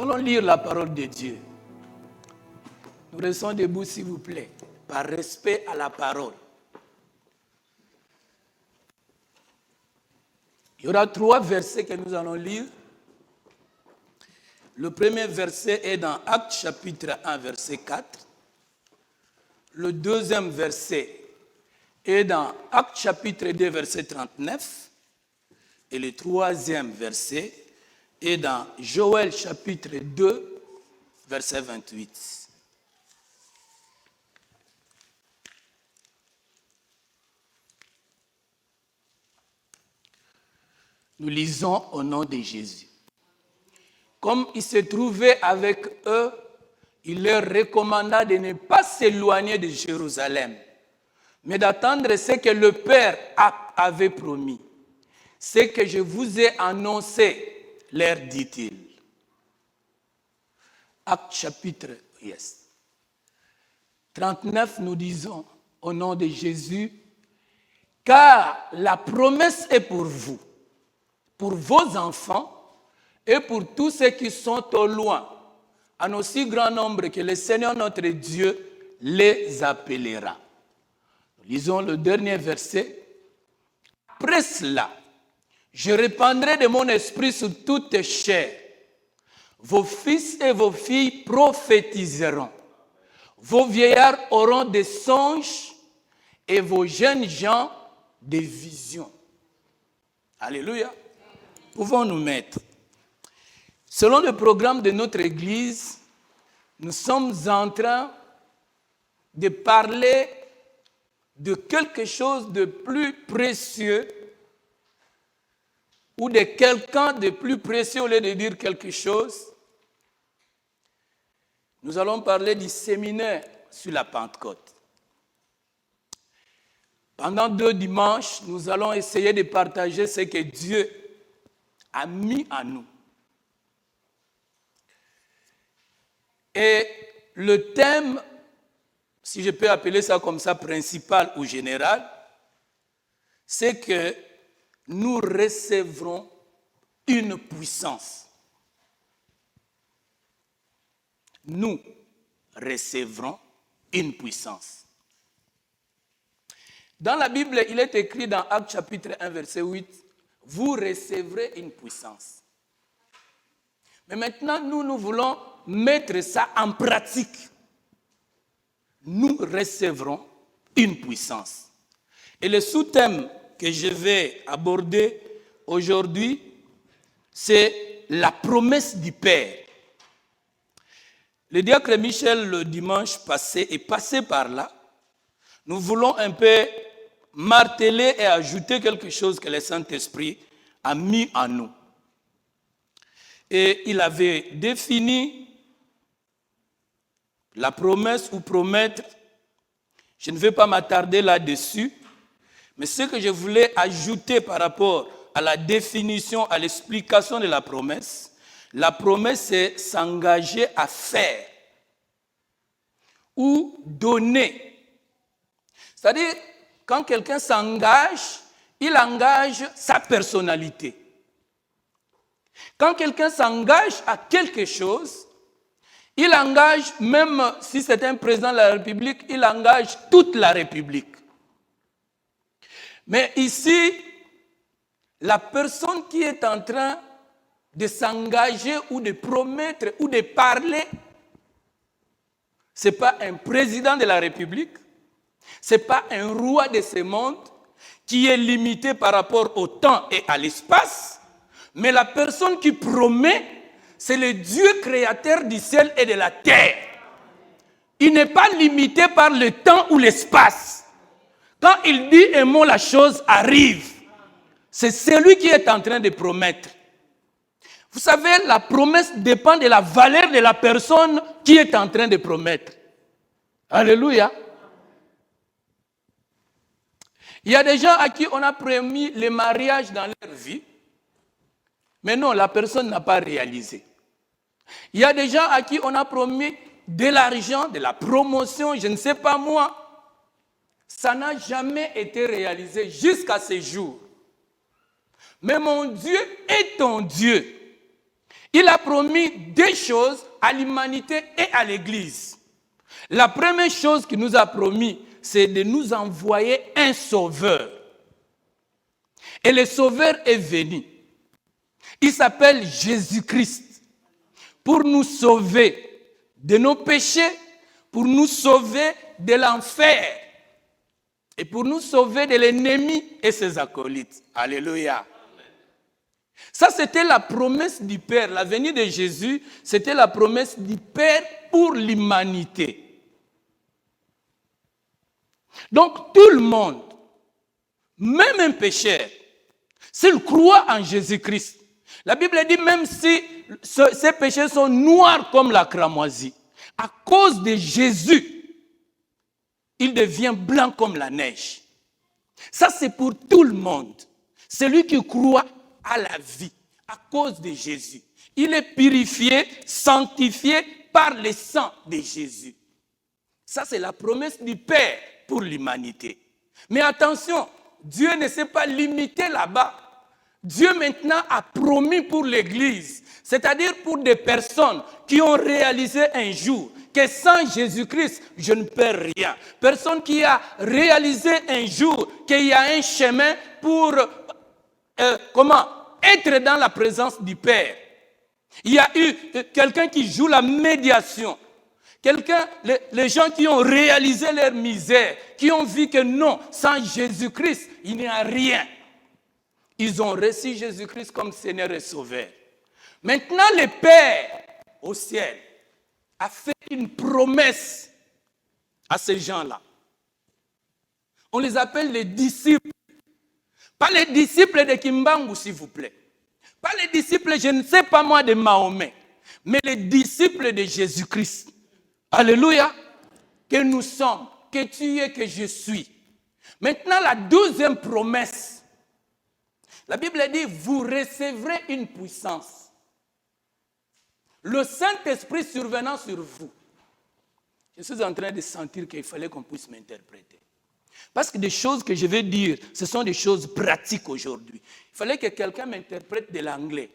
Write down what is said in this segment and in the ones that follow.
allons lire la parole de Dieu. Nous restons debout, s'il vous plaît, par respect à la parole. Il y aura 3 versets que nous allons lire. Le premier verset est dans Actes chapitre 1, verset 4. Le deuxième verset est dans Actes chapitre 2, verset 39. Et le troisième verset est dans Joël chapitre 2, verset 28. Nous lisons au nom de Jésus. Comme il se trouvait avec eux, il leur recommanda de ne pas s'éloigner de Jérusalem, mais d'attendre ce que le Père avait promis. Ce que je vous ai annoncé, leur dit-il. Acte chapitre 39, nous disons au nom de Jésus, car la promesse est pour vous, pour vos enfants et pour tous ceux qui sont au loin, en aussi grand nombre que le Seigneur notre Dieu les appellera. Nous lisons le dernier verset. Après cela, je répandrai de mon esprit sur toute chair. Vos fils et vos filles prophétiseront. Vos vieillards auront des songes et vos jeunes gens des visions. Alléluia. Pouvons nous mettre. Selon le programme de notre Église, nous sommes en train de parler de quelque chose de plus précieux ou de quelqu'un de plus précieux au lieu de dire quelque chose. Nous allons parler du séminaire sur la Pentecôte. Pendant 2 dimanches, nous allons essayer de partager ce que Dieu a mis en nous. Et le thème, si je peux appeler ça comme ça, principal ou général, c'est que nous recevrons une puissance. Nous recevrons une puissance. Dans la Bible, il est écrit dans Actes chapitre 1, verset 8, « Vous recevrez une puissance ». Mais maintenant, nous voulons mettre ça en pratique. Nous recevrons une puissance. Et le sous-thème que je vais aborder aujourd'hui, c'est la promesse du Père. Le diacre Michel, le dimanche passé, est passé par là. Nous voulons un peu marteler et ajouter quelque chose que le Saint-Esprit a mis en nous. Et il avait défini la promesse ou promettre. Je ne vais pas m'attarder là-dessus, mais ce que je voulais ajouter par rapport à la définition, à l'explication de la promesse, c'est s'engager à faire ou donner. C'est-à-dire, quand quelqu'un s'engage, il engage sa personnalité. Quand quelqu'un s'engage à quelque chose, il engage, même si c'est un président de la République, il engage toute la République. Mais ici, la personne qui est en train de s'engager ou de promettre ou de parler, ce n'est pas un président de la République, ce n'est pas un roi de ce monde qui est limité par rapport au temps et à l'espace, mais la personne qui promet, c'est le Dieu créateur du ciel et de la terre. Il n'est pas limité par le temps ou l'espace. Quand il dit un mot, la chose arrive. C'est celui qui est en train de promettre. Vous savez, la promesse dépend de la valeur de la personne qui est en train de promettre. Alléluia. Il y a des gens à qui on a promis le mariage dans leur vie, mais non, la personne n'a pas réalisé. Il y a des gens à qui on a promis de l'argent, de la promotion, je ne sais pas moi. Ça n'a jamais été réalisé jusqu'à ce jour. Mais mon Dieu est ton Dieu. Il a promis deux choses à l'humanité et à l'Église. La première chose qu'il nous a promis, c'est de nous envoyer un sauveur. Et le sauveur est venu. Il s'appelle Jésus-Christ. Pour nous sauver de nos péchés, pour nous sauver de l'enfer et pour nous sauver de l'ennemi et ses acolytes. Alléluia. Ça, c'était la promesse du Père. La venue de Jésus, c'était la promesse du Père pour l'humanité. Donc, tout le monde, même un pécheur, s'il croit en Jésus-Christ, la Bible dit même si ces péchés sont noirs comme la cramoisie, à cause de Jésus, il devient blanc comme la neige. Ça, c'est pour tout le monde. Celui qui croit à la vie, à cause de Jésus. Il est purifié, sanctifié par le sang de Jésus. Ça, c'est la promesse du Père pour l'humanité. Mais attention, Dieu ne s'est pas limité là-bas. Dieu maintenant a promis pour l'Église, c'est-à-dire pour des personnes qui ont réalisé un jour que sans Jésus-Christ, je ne perds rien. Personne qui a réalisé un jour qu'il y a un chemin pour être dans la présence du Père. Il y a eu quelqu'un qui joue la médiation. Les gens qui ont réalisé leur misère, qui ont vu que non, sans Jésus-Christ, il n'y a rien. Ils ont reçu Jésus-Christ comme Seigneur et Sauveur. Maintenant, le Père au ciel a fait une promesse à ces gens-là. On les appelle les disciples. Pas les disciples de Kimbangu, s'il vous plaît. Pas les disciples, je ne sais pas moi, de Mahomet. Mais les disciples de Jésus-Christ. Alléluia. Que nous sommes, que tu es, que je suis. Maintenant, la deuxième promesse. La Bible dit, vous recevrez une puissance. Le Saint-Esprit survenant sur vous. Je suis en train de sentir qu'il fallait qu'on puisse m'interpréter. Parce que des choses que je vais dire, ce sont des choses pratiques aujourd'hui. Il fallait que quelqu'un m'interprète de l'anglais.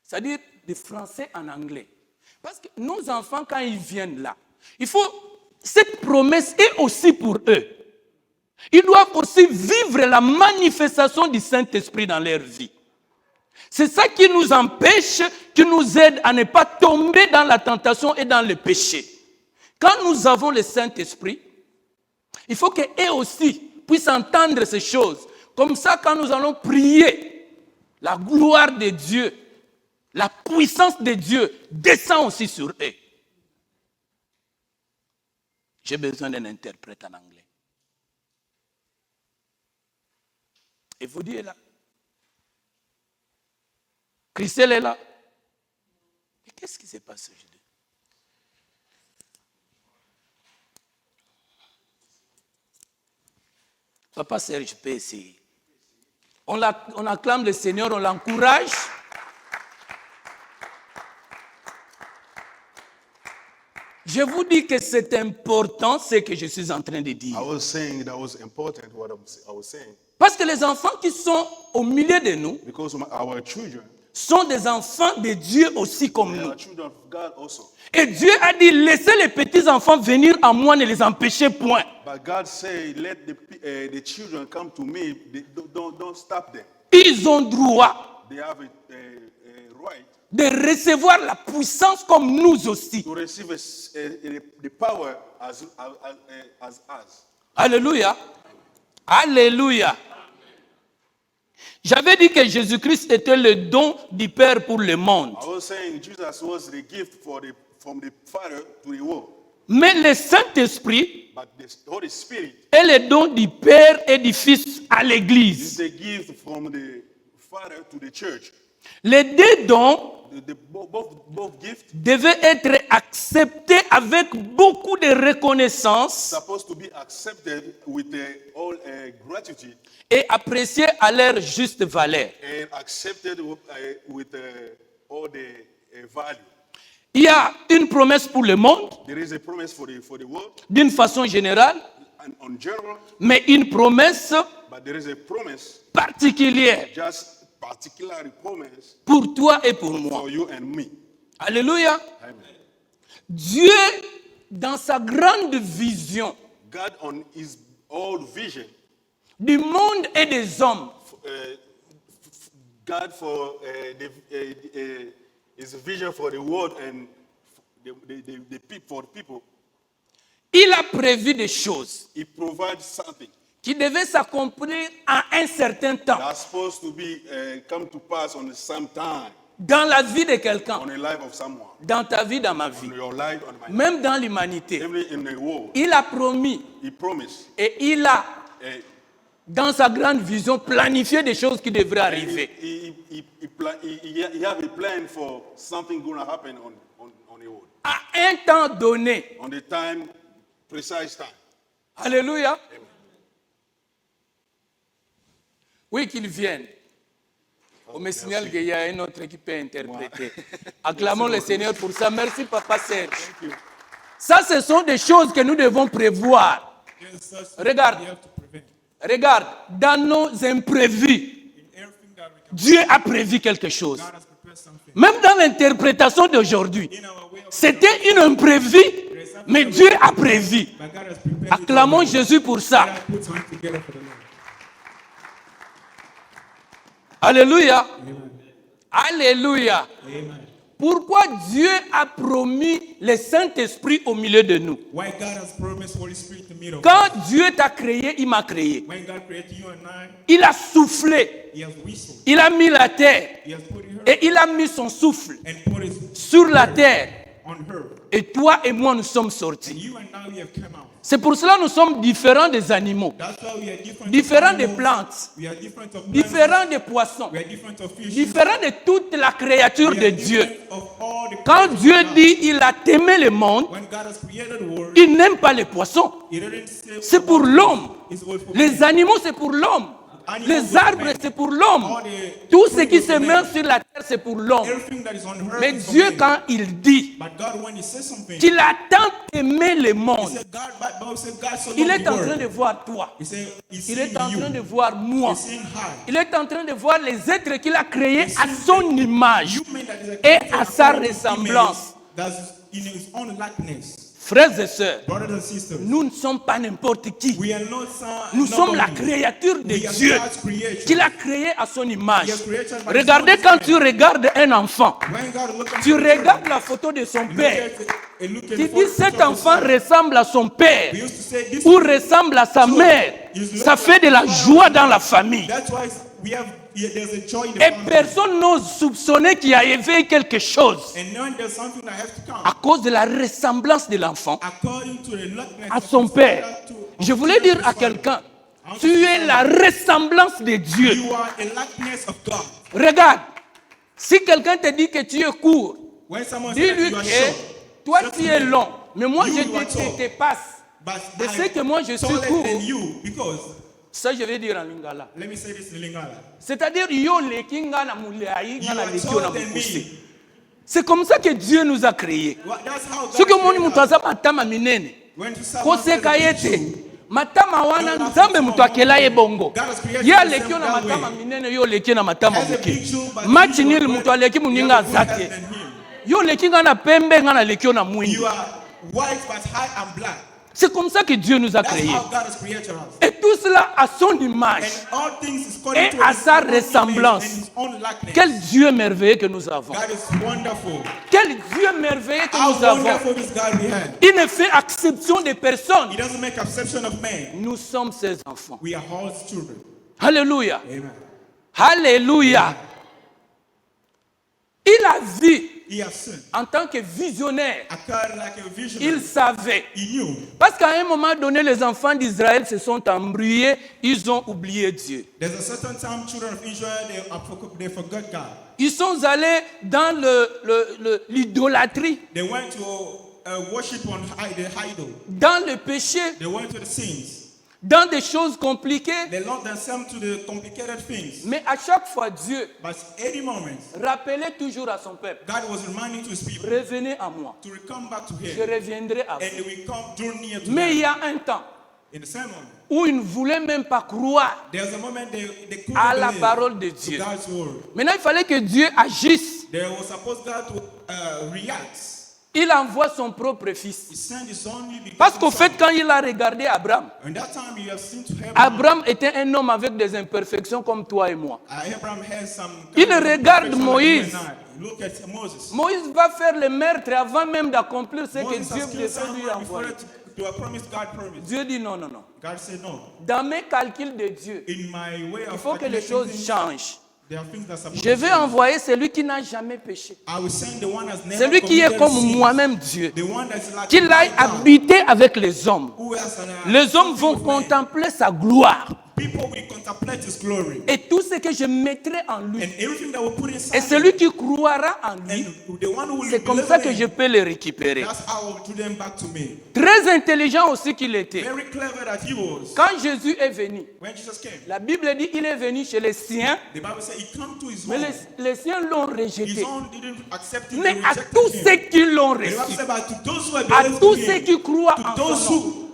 C'est-à-dire du français en anglais. Parce que nos enfants, quand ils viennent là, cette promesse est aussi pour eux. Ils doivent aussi vivre la manifestation du Saint-Esprit dans leur vie. C'est ça qui nous empêche, qui nous aide à ne pas tomber dans la tentation et dans le péché. Quand nous avons le Saint-Esprit, il faut qu'eux aussi puissent entendre ces choses. Comme ça, quand nous allons prier, la gloire de Dieu, la puissance de Dieu descend aussi sur eux. J'ai besoin d'un interprète en anglais. Et vous dites là. Christelle est là. Mais qu'est-ce qui se passe aujourd'hui? Papa Serge, je peux essayer. On acclame le Seigneur, on l'encourage. Je vous dis que c'est important ce que je suis en train de dire. I was saying that was important what I was saying. Parce que les enfants qui sont au milieu de nous Because our children, sont des enfants de Dieu aussi comme they nous. are children of God also. Et Dieu a dit, laissez les petits-enfants venir à moi, ne les empêchez point. But God said, let the children come to me. Don't stop them. Ils ont droit They have a right de recevoir la puissance comme nous aussi. to receive the power as us. Alléluia. Alléluia. J'avais dit que Jésus-Christ était le don du Père pour le monde. I was saying Jesus was the gift from the Father to the world. Mais le Saint-Esprit But the Holy Spirit est le don du Père et du Fils à is l'Église. the gift from the Father to the church. Les deux dons Both gifts devaient être acceptés avec beaucoup de reconnaissance supposed to be accepted with all gratitude et appréciés à leur juste valeur. and accepted with all the value. Il y a une promesse pour le monde, There is a promise for the world d'une façon générale, and on general, mais une promesse but there is a promise particulière just particular promise pour toi et pour moi. for you and me. Alléluia. Amen. Dieu, dans sa grande vision God on his old vision, du monde et des hommes, God for his vision for the world and the people, for the people, il a prévu des choses he provides something qui devaient s'accomplir en un certain temps that's supposed to be come to pass on some time dans la vie de quelqu'un, on the life of someone, dans ta vie, dans ma vie, on your life, on my life, même dans l'humanité. even in the world. Il a promis He promised. et il a, Uh, dans sa grande vision, planifié des choses qui devraient arriver. he have a plan for something going to happen on the world. À un temps donné. On the time, precise time. Alléluia. Oui, qu'ils viennent. On me signale qu'il y a un autre qui peut interpréter. Acclamons le Seigneur pour ça. Merci, Papa Serge. Ça, ce sont des choses que nous devons prévoir. Regarde. Regarde, dans nos imprévus, Dieu a prévu quelque chose. Même dans l'interprétation d'aujourd'hui, c'était une imprévue, mais Dieu a prévu. Acclamons Jésus pour ça. Alléluia. Alléluia. Pourquoi Dieu a promis le Saint-Esprit au milieu de nous? Quand Dieu t'a créé, il m'a créé. Il a soufflé. Il a mis la terre. Et il a mis son souffle sur la terre. Et toi et moi, nous sommes sortis. C'est pour cela que nous sommes différents des animaux, différents des plantes, différents des poissons, différents de toute la créature de Dieu. Quand Dieu dit qu'il a aimé le monde, il n'aime pas les poissons. C'est pour l'homme. Les animaux, c'est pour l'homme. Les arbres, c'est pour l'homme. Tout ce qui se met sur la terre, c'est pour l'homme. Mais Dieu, quand il dit qu'il a tant aimé le monde, il est en train de voir toi. Il est en train de voir moi. Il est en train de voir les êtres qu'il a créés à son image et à sa ressemblance. Frères et sœurs, nous ne sommes pas n'importe qui. Nous sommes la créature de Dieu qu'il a créé à son image. Regardez, quand tu regardes un enfant, tu regardes la photo de son père. Tu dis cet enfant ressemble à son père ou ressemble à sa mère. Ça fait de la joie dans la famille. Et personne n'ose soupçonner qu'il y a eu quelque chose à cause de la ressemblance de l'enfant à son père. Je voulais dire à quelqu'un, tu es la ressemblance de Dieu. Regarde, si quelqu'un te dit que tu es court, dis-lui que toi tu es long, mais moi je te dépasse de ce que moi je suis court. Ça, je vais dire en lingala. C'est-à-dire, c'est comme ça que Dieu nous a créés. Ce que mon mutaza matama minene, kose kayete, matama wana nzambe mutakela ebongo. Ya lekio na matama minene, yo lekio na matama muke. Machi nil mutu aleki muninga zake. Yo leki nga na pembe nga na lekio na mwingi. C'est comme ça que Dieu nous a créés. Et tout cela à son image et à sa ressemblance. Quel Dieu merveilleux que nous avons. Quel Dieu merveilleux que nous avons. Il ne fait exception de personne. Nous sommes ses enfants. Alléluia. Alléluia. Il a vu. En tant que visionnaire, il savait. Parce qu'à un moment donné, les enfants d'Israël se sont embrouillés, ils ont oublié Dieu. Ils sont allés dans l'idolâtrie, dans le péché, dans des choses compliquées. Mais à chaque fois, Dieu rappelait toujours à son peuple, revenez à moi, je reviendrai à vous. Mais il y a un temps, In the sermon, où ils ne voulaient même pas croire there's a moment they couldn't à la believe parole de to Dieu. God's word. Maintenant, il fallait que Dieu agisse. They were supposed God to react. Il envoie son propre fils. He sent his only begotten Parce qu'au son. fait, quand il a regardé Abraham, And that time you have seen to Abraham. Abraham était un homme avec des imperfections comme toi et moi. Abraham has some Il kind of regarde imperfection Moïse. like you and I. Look at Moses. Moïse va faire le meurtre avant même d'accomplir ce que Moses Dieu has devait killed lui someone before envoyer. to a promise God promised. Dieu dit non, non, non. God said no. Dans mes calculs de Dieu, In my way il of faut que les calculating choses things, changent. there are things that are supposed Je to vais change. envoyer celui qui n'a jamais péché. I will send the one that's never Celui qui est committed comme sin. moi-même Dieu. The one that's like Qu'il aille my God. habiter avec les hommes. Who else are Les hommes something vont with man. contempler sa gloire. People will contemplate his glory. Et tout ce que je mettrai en lui. And everything that will put inside Et celui qui croira en lui, and the one who will c'est comme believe ça que in je him, peux les récupérer. that's how I will do them back to me. Très intelligent aussi qu'il était. Very clever that he was. Quand Jésus est venu, When Jesus came, la Bible dit qu'il est venu chez les siens, the Bible said he came to his mais own. les siens l'ont His rejeté. own didn't accept him. Mais They à rejected tous him. ceux qui l'ont The Bible reçu, said, but to those who have à believed tous in ceux him, qui croient to en those son nom, who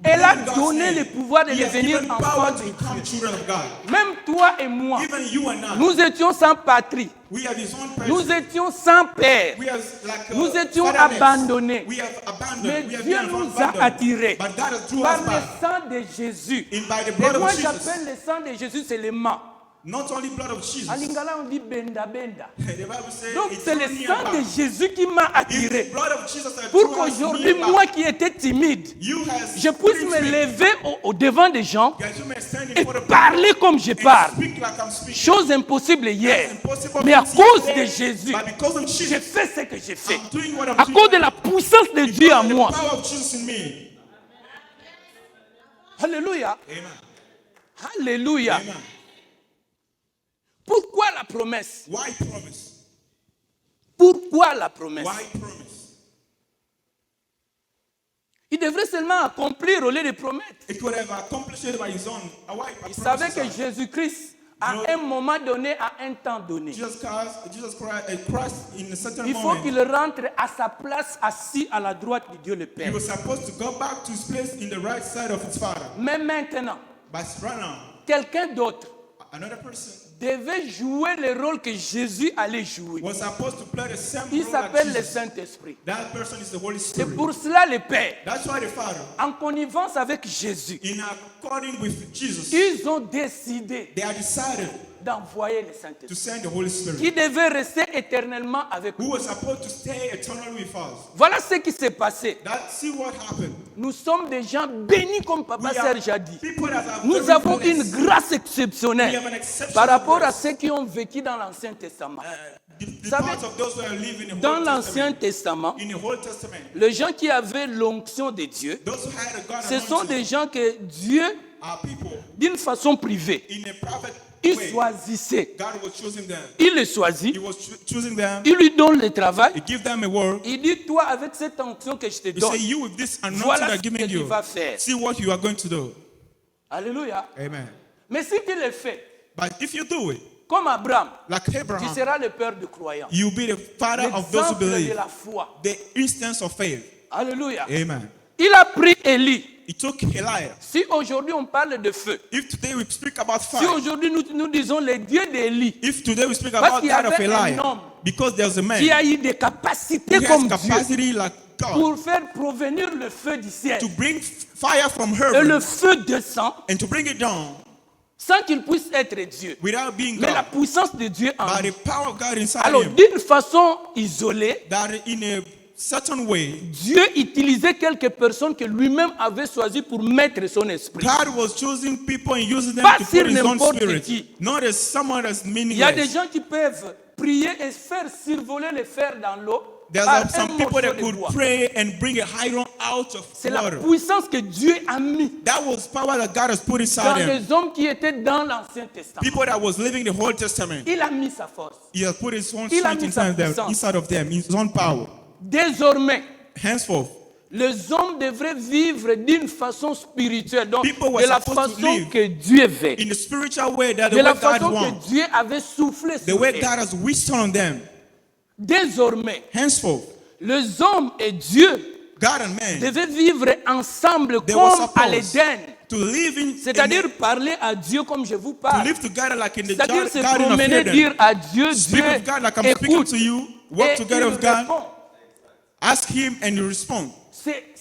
elle a believe in God's donné name, le pouvoir de he has devenir given enfants power de to become Dieu. children of God. Même toi et moi, Even you and I, nous étions sans patrie. we have his own Nous person. étions sans père. We have like Nous étions fatherless. abandonnés. We have abandoned. Mais We have Dieu been nous abandoned. a attirés But God has drew par us le back. sang de Jésus. In by the Et blood moi, of Jesus. j'appelle le sang de Jésus, c'est le mât. Not only blood of Jesus. En lingala, on dit benda benda. The Bible says Donc, it's c'est le only sang about- de Jésus qui m'a It's attiré. the blood of Jesus that Pour drew us qu'aujourd'hui, near moi back. qui étais timide, You has je puisse me spirit. lever au devant des gens That you may stand in et front of parler comme je people parle. and speak like I'm speaking. Chose impossible hier. That's impossible Mais à things cause yesterday, de Jésus, but because of j'ai Jesus, fait ce que j'ai fait. I'm doing what I'm À doing. cause de la puissance de Dieu Because en of the moi. power of Jesus in me. Alléluia. Amen. Alléluia. Amen. Pourquoi la promesse? Why promise? Pourquoi la promesse? Why promise? Il devrait seulement accomplir au lieu de promettre. It could have accomplished it by his own. Why? Il savait que Jésus-Christ, à un moment donné, à un temps donné, Jesus Christ in a certain il faut moment, qu'il rentre à sa place assis à la droite de Dieu le he Père. was supposed to go back to his place in the right side of his father. Mais maintenant, But right now, quelqu'un d'autre another person devait jouer le rôle que Jésus allait jouer. was supposed to play the same Il role like s'appelle le Jesus. Saint-Esprit. That person is the Holy C'est Spirit. pour cela le Père, That's why the Father, en connivence avec Jésus, in according with Jesus, ils ont décidé they have decided d'envoyer le to Saint-Esprit, send the Holy Spirit, qui devait rester éternellement avec who nous. was supposed to stay eternally with us. Voilà ce qui s'est passé. See what happened. Nous sommes des gens bénis comme Papa We are Serge a dit. people that are Nous very avons blessed. une grâce We exceptionnelle have an exceptional par rapport à grace. ceux qui ont vécu dans l'Ancien Testament. The savez, parts of those who are living in the Dans Old l'Ancien Testament, Testament, in the Old Testament, les gens qui avaient l'onction de Dieu, those who had a God ce sont des gens que Dieu, are people d'une façon privée, in a private il way. choisissait. God was choosing them. Il les choisit, He was choosing them. il lui donne le travail. He give them a word. Il dit, toi, avec cette onction que je te He donne, say, you with this anointing voilà I'm ce que giving tu you, vas faire. see what you are going to do. Alléluia. Amen. Mais si tu le fais, But if you do it, comme Abraham, like tu Abraham, seras le père de croyants. you'll be the father of those who L'exemple de believe. la foi. The instance of faith. Alléluia. Amen. Il a pris Élie. He took Elias. Si aujourd'hui on parle de feu, If today we speak about si fire, aujourd'hui nous disons le Dieu d'Élie, if today we speak Parce about qu'il y that of avait un Elias, homme because there's a man qui a eu des capacités who comme has Dieu capacity like God pour faire provenir le feu du ciel. to bring fire from Et le heaven feu descend and to bring it down sans qu'il puisse être Dieu. without being Mais la God, puissance de Dieu en by lui. the power of God inside Alors, him, d'une façon isolée, that in a certain way, Dieu utilisait quelques personnes que lui-même avait choisies pour mettre son esprit. God was choosing people and using them Pas to sur put his own n'importe spirit, qui. not as someone that's Il y a des meaningless. gens qui peuvent prier et faire survoler le fer dans l'eau. There's par un some people morceau that de could bois. pray and bring a iron out of C'est la water. puissance que Dieu a mis That was power that God has put dans inside him. les hommes qui étaient dans l'Ancien Testament. People that was living the Old Testament, Il a mis sa force. he has put his own Il a strength mis sa inside of them, his own power. Désormais, Henceforth, les hommes devraient vivre d'une façon spirituelle, donc People were de la supposed to façon live que Dieu veut, in the spiritual way that the de way la God façon wants, que Dieu avait soufflé the sur way eux. God has wished on them. Désormais, Henceforth, les hommes et Dieu God and man, devaient vivre ensemble they were comme à supposed l'Éden. to live in, C'est-à-dire parler à Dieu comme je vous to parle. live together like in the C'est-à-dire se garden of promener, Eden. dire à Dieu, Speak Dieu, with God like I'm speaking écoute. to you. Work Et together il with God. répond. Ask Him and you respond.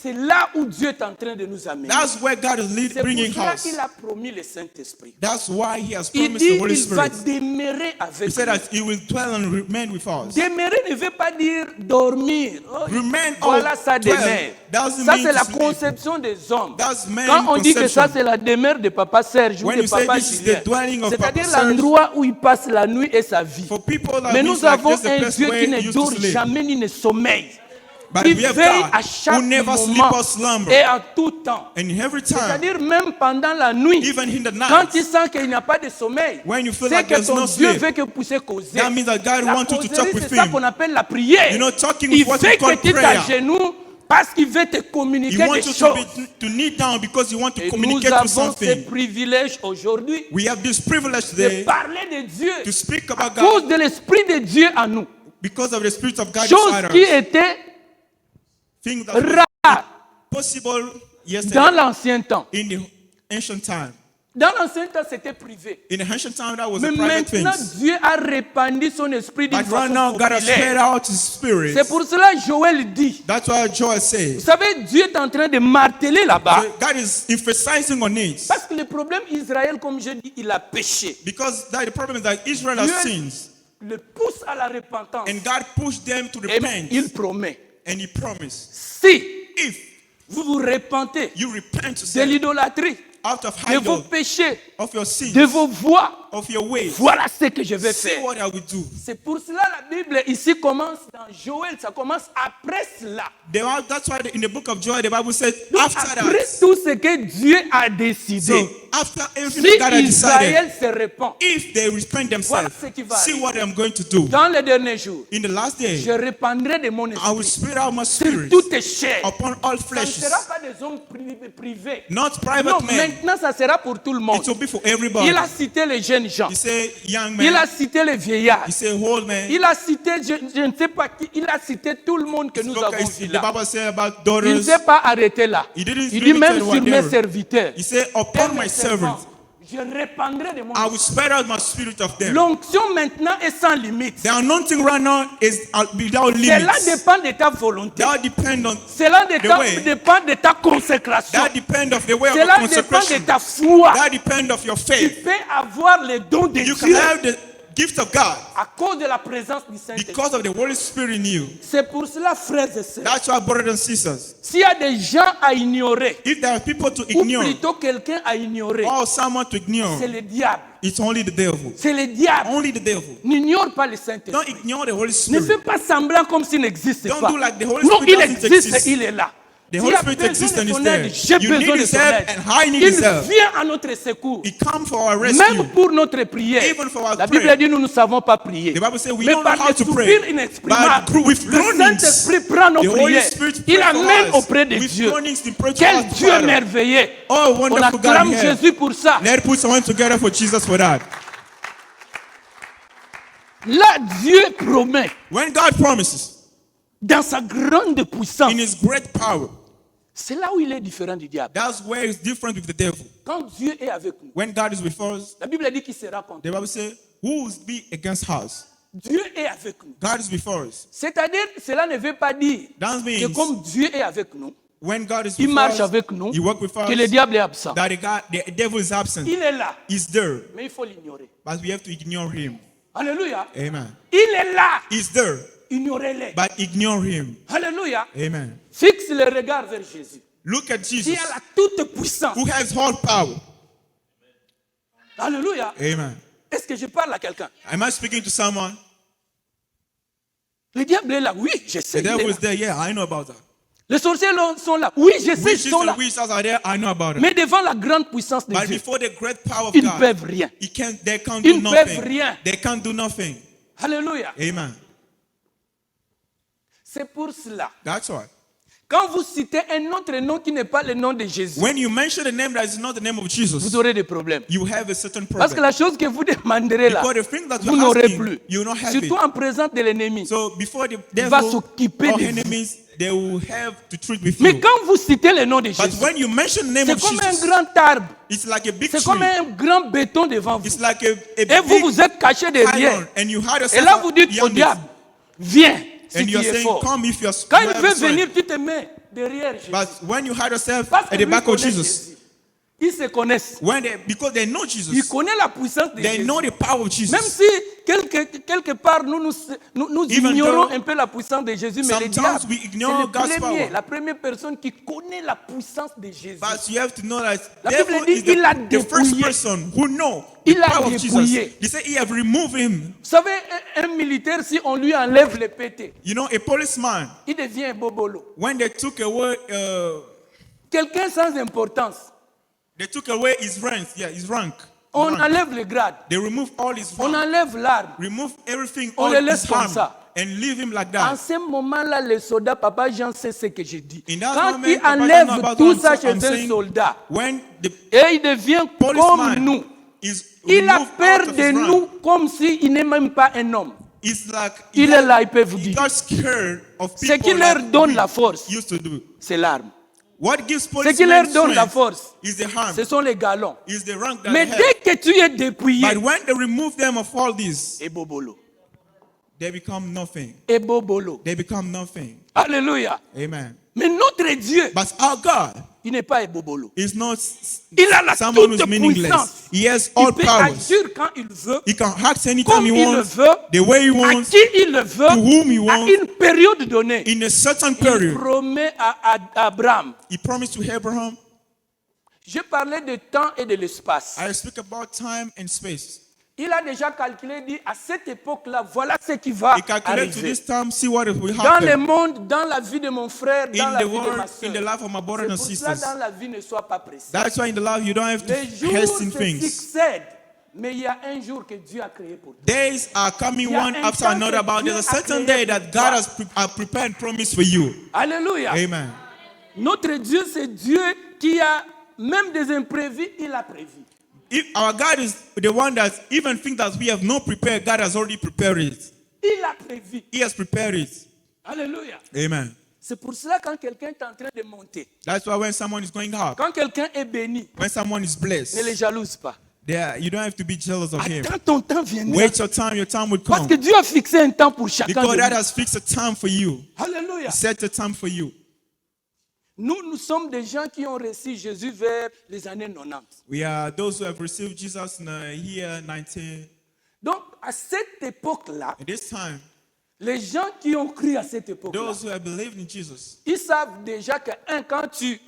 C'est là où Dieu est en train de nous amener. That's where God is C'est pour bringing cela us. qu'il a promis le Saint-Esprit. That's why He has Il promised dit the Holy qu'il va Spirit. demeurer He avec said nous. that He will dwell and remain with us. Demeurer ne veut pas dire dormir. Oh, Remain voilà or sa dwell demeure. doesn't Ça, mean c'est to la sleep. conception des hommes. That's man's Quand on dit que ça, conception. c'est la demeure de Papa Serge ou When de you say Papa this is Julien, the dwelling of c'est-à-dire Papa Serge, l'endroit où il passe la nuit et sa vie. For people that Mais live nous like avons this, the un place Dieu where qui he ne used to dort sleep. jamais ni ne sommeille. But Il we have veille God à chaque who never sleep moment or slumber. et à tout temps. And every time, C'est-à-dire même pendant la nuit, even in the quand night, il sent qu'il n'y a pas de sommeil, when you feel c'est like que there's ton no Dieu sleep, veut que vous puissiez causer. that means that God La wants you to causerie, talk with c'est ça Him. qu'on appelle la prière. You know, talking Il is what veut we call que tu prayer. t'agenouilles parce qu'il veut te He communiquer wants des you choses. to kneel down because you want to Et nous communicate to avons ce something. privilège aujourd'hui We have this privilege de today parler de Dieu to speak à about cause God de l'Esprit de Dieu en nous. because of the Spirit of God Chose inside qui us. était Things that was rare possible dans yesterday l'ancien temps. in the ancient time. Dans l'ancien temps, c'était privé. In the ancient time, that was Mais a private maintenant, thing. Dieu a répandu son esprit d'une But right façon now, God has spread populaire. out His Spirit. C'est pour cela que Joël dit, That's why Joel vous says. savez, Dieu est en train de marteler là-bas. So God is emphasizing on it. Parce que le problème Israël, comme je dis, il a péché. Because the problem is that Israel has Dieu sins. le pousse à la repentance. And God pushed them to Et repent. il promet, And He promised, si if vous vous repentez you repent to de sin l'idolâtrie, out of de vos idol, péchés, of your sins, de vos voies, of your ways, voilà ce que je vais see faire. what I will do. C'est pour cela la Bible ici commence dans Joël, ça commence après cela. That's why in the book of Joel, the Bible said, Donc, after après that, tout ce que Dieu a décidé, so after everything si that God has decided, Israël se répand, if they repent voilà themselves, ce qui va see arriver. what I'm going to do. Dans les derniers jours, In the last day, je répandrai de mon I will esprit spirit out my sur spirit toutes les chairs. upon all Ça ne flesh. sera pas des hommes privés. Not private Non, men. maintenant ça sera pour tout le monde. It will be for everybody. Il a cité les jeunes gens. He said young Il a men. cité les vieillards. He said old men. Il a cité, je ne sais pas qui, il a cité tout le monde que nous avons vu The là. Bible said about Il ne daughters. s'est pas arrêté là. He didn't Il dit limit même to sur what mes they were. serviteurs. He said et upon mes my servants, servants, je répandrai de mon I will esprit. spread out my spirit of them. L'onction maintenant est sans limite. The anointing right now is without Cela limits. dépend de ta volonté. That depend on. Cela way. dépend de ta consécration. That depend of the way of Cela your dépend de consecration. ta foi. That depend of your Tu faith. peux avoir les dons de You can Dieu have the gift of God à cause de la présence du Saint-Esprit. because of the Holy Spirit in you. C'est pour cela, frères et sœurs, That's why, brothers and sisters, s'il y a des gens à ignorer, if there are people to ou ignore plutôt quelqu'un à ignorer, or someone to ignore, c'est le diable. it's only the devil. C'est le diable. Only the devil. N'ignore pas le Don't Saint-Esprit. ignore the Holy Ne Spirit. fais pas semblant comme s'il n'existe Don't pas. do like the Holy Non, Spirit il doesn't existe, exist. il est là. The S'il Holy y a Spirit besoin exists de and is ton there. aide, j'ai You need besoin de His ton help aide. and I need Il His help. vient à notre secours. He come for our rescue. Même pour notre prière. Even for our La Bible prayer. dit nous ne savons pas prier. The Bible says we Mais don't know par how les to soupirs pray. inexprimables, But with le groanings, Saint-Esprit prend nos the Holy prières. Spirit Il prays for amène us. auprès de With Dieu. groanings, he prays to Quel our Dieu Father. merveilleux. Oh, On wonderful God acclame we have. Jésus pour ça. Let's put someone together for Jesus for that. Là, Dieu promet, When God promises, dans sa grande puissance, in His great power, c'est là où il est différent du diable. that's where it's different with the devil. Quand Dieu est avec nous, When God is with us, la Bible dit qu'il sera contre the nous. Bible says, who will be against us? Dieu est avec nous. God is before us. C'est-à-dire, cela ne veut pas dire That que means comme Dieu est avec nous, when God is il with marche us, avec nous, He works with us, que le diable est absent. that the devil is absent. Il est là, He's there, mais il faut l'ignorer. but we have to ignore him. Alléluia. Amen. Il est là, He's there, ignorez-le. but ignore him. Alléluia. Amen. Fixe le regard vers Jésus. Look at Qui Jesus, a la toute puissance. who has all power. Alléluia. Amen. Est-ce que je parle à quelqu'un? Am I speaking to someone? Le diable est là. Oui, je The sais. il est devil là. is there. Yeah, I know about that. Les sorciers sont là. Oui, je sais, ils Witches sont là. and witches are there. I know about it. Mais devant la grande puissance de But Dieu, before the great power of ils ne God, peuvent rien. they can't Ils do ne peuvent nothing. rien. They can't do nothing. Alléluia. Amen. C'est pour cela That's why. Quand vous citez un autre nom qui n'est pas le nom de Jésus, When you mention a name that is not the name of Jesus, vous aurez des problèmes. you have a certain Parce que problem. la chose que vous demanderez là, Because the thing that vous you're n'aurez asking, plus. you will not have Surtout it. en présence de l'ennemi. So before the va devil s'occuper or de vous. enemies, they will have to treat with Mais you. quand vous citez le nom de But Jésus, when you mention the name c'est of comme un Jesus, grand arbre. it's like a big C'est comme tree. un grand béton devant vous. It's like a Et vous big vous êtes caché derrière. pylon, and you hide Et yourself là, vous dites au beyond it. diable, viens, si And tu you're es saying, fort. come if you're Quand you il have veut a strength. venir, tu te mets derrière Jésus. But when you hide yourself Parce at que the lui back of connaît Jesus, Jésus. Ils se connaissent. because they know Ils Jesus, connaissent la puissance de they Jésus. know the power of Jesus. Même si quelque part nous Even ignorons though un peu la puissance de Jésus, mais le sometimes diable, we c'est ignore le God's premier, power. la première personne qui connaît la puissance de Jésus. But you have to know that La Bible devil dit, is il a the first dépouillé. person who know the Il a power of dépouillé. Jesus. They say he have removed him. Vous savez, un militaire, si on lui enlève les pétés, You know, a policeman, il devient un bobolo. when they took away Quelqu'un sans importance. his rank, his rank. On rank. enlève le grade. They remove all his On rank, enlève l'arme. remove everything, On all le laisse his comme harm, ça. and leave him like En that. ce moment-là, les soldats, Papa Jean sait ce que je dis. In that Quand moment, il Papa Jean enlève know about tout what ça I'm chez un saying. soldat, When the et il devient comme policeman nous, is il a removed peur out of de his nous rank, comme s'il n'est même pas un homme. it's like Il est là, il peut vous he dire. got scared of Ce people qui leur like donne we la force, used to do. c'est l'arme. What gives Ce qui policemen leur donne la strength force, is the harm, ce sont les galons. is the rank that Mais they dès have. que tu es dépouillé, But when they remove them of all this, et bobolo, they become nothing. et bobolo. They become nothing. Alléluia. Amen. Mais notre Dieu, But our God il n'est pas Ebobolo. is not Il a la someone who's toute meaningless. puissance. He has Il all peut powers. agir quand il veut, He can act anytime comme he il le wants, veut, the way he à wants, qui il le veut, to whom he à wants, une période donnée. in a certain Il period. promet à Abraham. He promised to Abraham. Je parlais de temps et de l'espace. I speak about time and space. Il a déjà calculé, dit à cette époque-là, voilà ce qui va He calculated to arriver. this time, see what will Dans le happen monde, dans la vie de mon frère, dans in la the vie de ma world, soeur. in the life of my brothers and C'est pour cela, sisters. dans la vie, ne sois pas pressé. That's why in the life you don't have to Les jours hasten se things. succèdent, mais il y a un jour que Dieu a créé pour toi. Days are coming Il y a one un after temps another, que but Dieu there's a a certain créé day pour that toi. God has prepared and promised for you. Alléluia. Amen. Notre Dieu, c'est Dieu qui a même des imprévus, il a prévu. If our God is the one that even things that we have not prepared, God has already prepared it. Il a prévu. He has prepared it. Alléluia. Amen. C'est pour cela quand quelqu'un est en train de monter, That's why when someone is going up, quand quelqu'un est béni, when someone is ne les blessed, jalouse pas. you don't have to be jealous of him. Attends ton temps viendra. Wait your time will Parce come. que Dieu a fixé un temps pour chacun Because de God nous. has fixed a time for you. Alléluia. He set a time for you. Nous sommes des gens qui ont reçu Jésus vers les années 90. We are those who have received Jesus in the year 19. Donc, à cette époque-là, At this time, les gens qui ont cru à cette époque-là, those who have believed in Jesus, ils savent déjà que, quand tu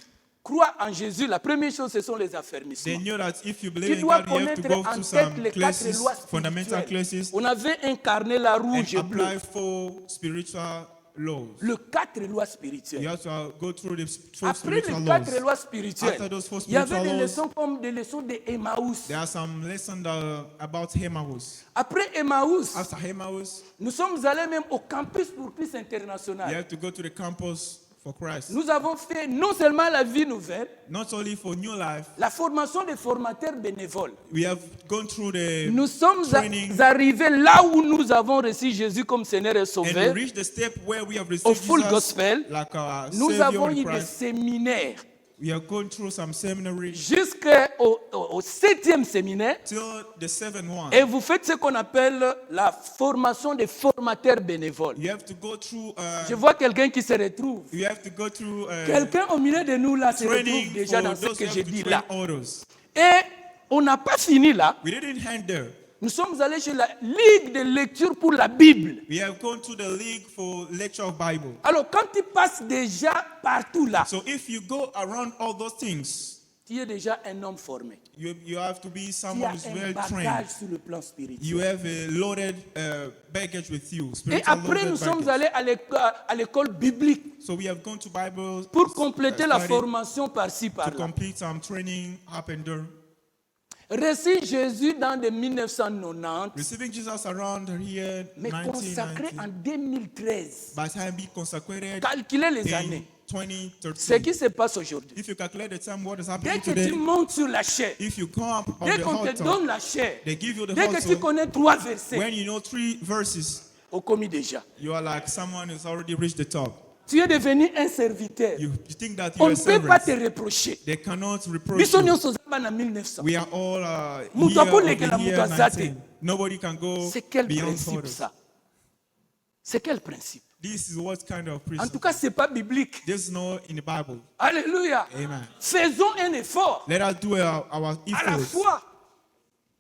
crois en Jésus, la première chose, ce sont les they affermissements. knew that if you Tu believe in dois God, you have to connaître go en through tête some les 4 classes, lois fundamental spirituelles. classes, On avait un carnet, la rouge and et bleue. apply 4 spiritual laws. Le 4 lois You spirituelles. have to go through the 4 Après les spiritual 4 laws. lois spirituelles, After those 4 il y avait spiritual des laws, leçons comme des leçons de Emmaüs. there are some lessons about Emmaus. Après Emmaüs, After Emmaus, nous sommes allés même au campus pour Christ you international. have to go to the campus for Christ. Nous avons fait non seulement la vie nouvelle, Not only for new life, la formation des formateurs bénévoles. we have gone through the Nous sommes training arrivés là où nous avons reçu Jésus comme Seigneur et and we Sauveur. reached the step where we have Au received full Jesus gospel, like our nous Savior avons in eu des Christ. séminaires We have gone through some seminaries jusqu'au 7e séminaire. till the 7th one. Et vous faites ce qu'on appelle la formation des formateurs bénévoles. You have to go through. Je vois quelqu'un qui se retrouve. You have to go through Quelqu'un au milieu de nous là se retrouve training déjà for dans ce those que who j'ai have dit to là. train others. Et on n'a pas fini là. We didn't end there. Nous sommes allés chez la Ligue de lecture pour la Bible. We have gone to the league for lecture of Bible. Alors quand tu passes déjà partout là, So if you go around all those things, tu es déjà un homme formé. you have to be Tu someone as who's un well bagage trained. sur le plan spirituel. You have a loaded baggage with you. Et Spiritual après, loaded nous sommes baggage. allés à l'école biblique So we have gone to Bible pour compléter la study formation par-ci to par-là. complete some training up and there. Reçu Jésus dans de 1990, Receiving Jesus around here mais consacré 1990. en 2013. By the time be consecrated Calculez les in années. 20, Ce 13. qui se passe aujourd'hui, If you calculate the time, what is dès happening que today, tu montes sur la chair, if you come up on dès the qu'on te altar, donne la chair, they give you the dès que tu altar, connais 3 versets, when you know 3 verses, au commis déjà. you are like someone who's already reached the top. Tu es devenu un serviteur. You think that On you're ne a peut pas te servant. reprocher. They cannot reproach Biso you. nyonso zaba na 1900. We are all Mutu here over akolekela mutu here azate. 19. Nobody can go C'est quel beyond principe 40. ça? C'est quel principe? This is what kind of En principle. tout cas, ce n'est pas biblique. This is not in the Bible. Alléluia. Amen. Faisons un effort. Let us do our À la effort. foi.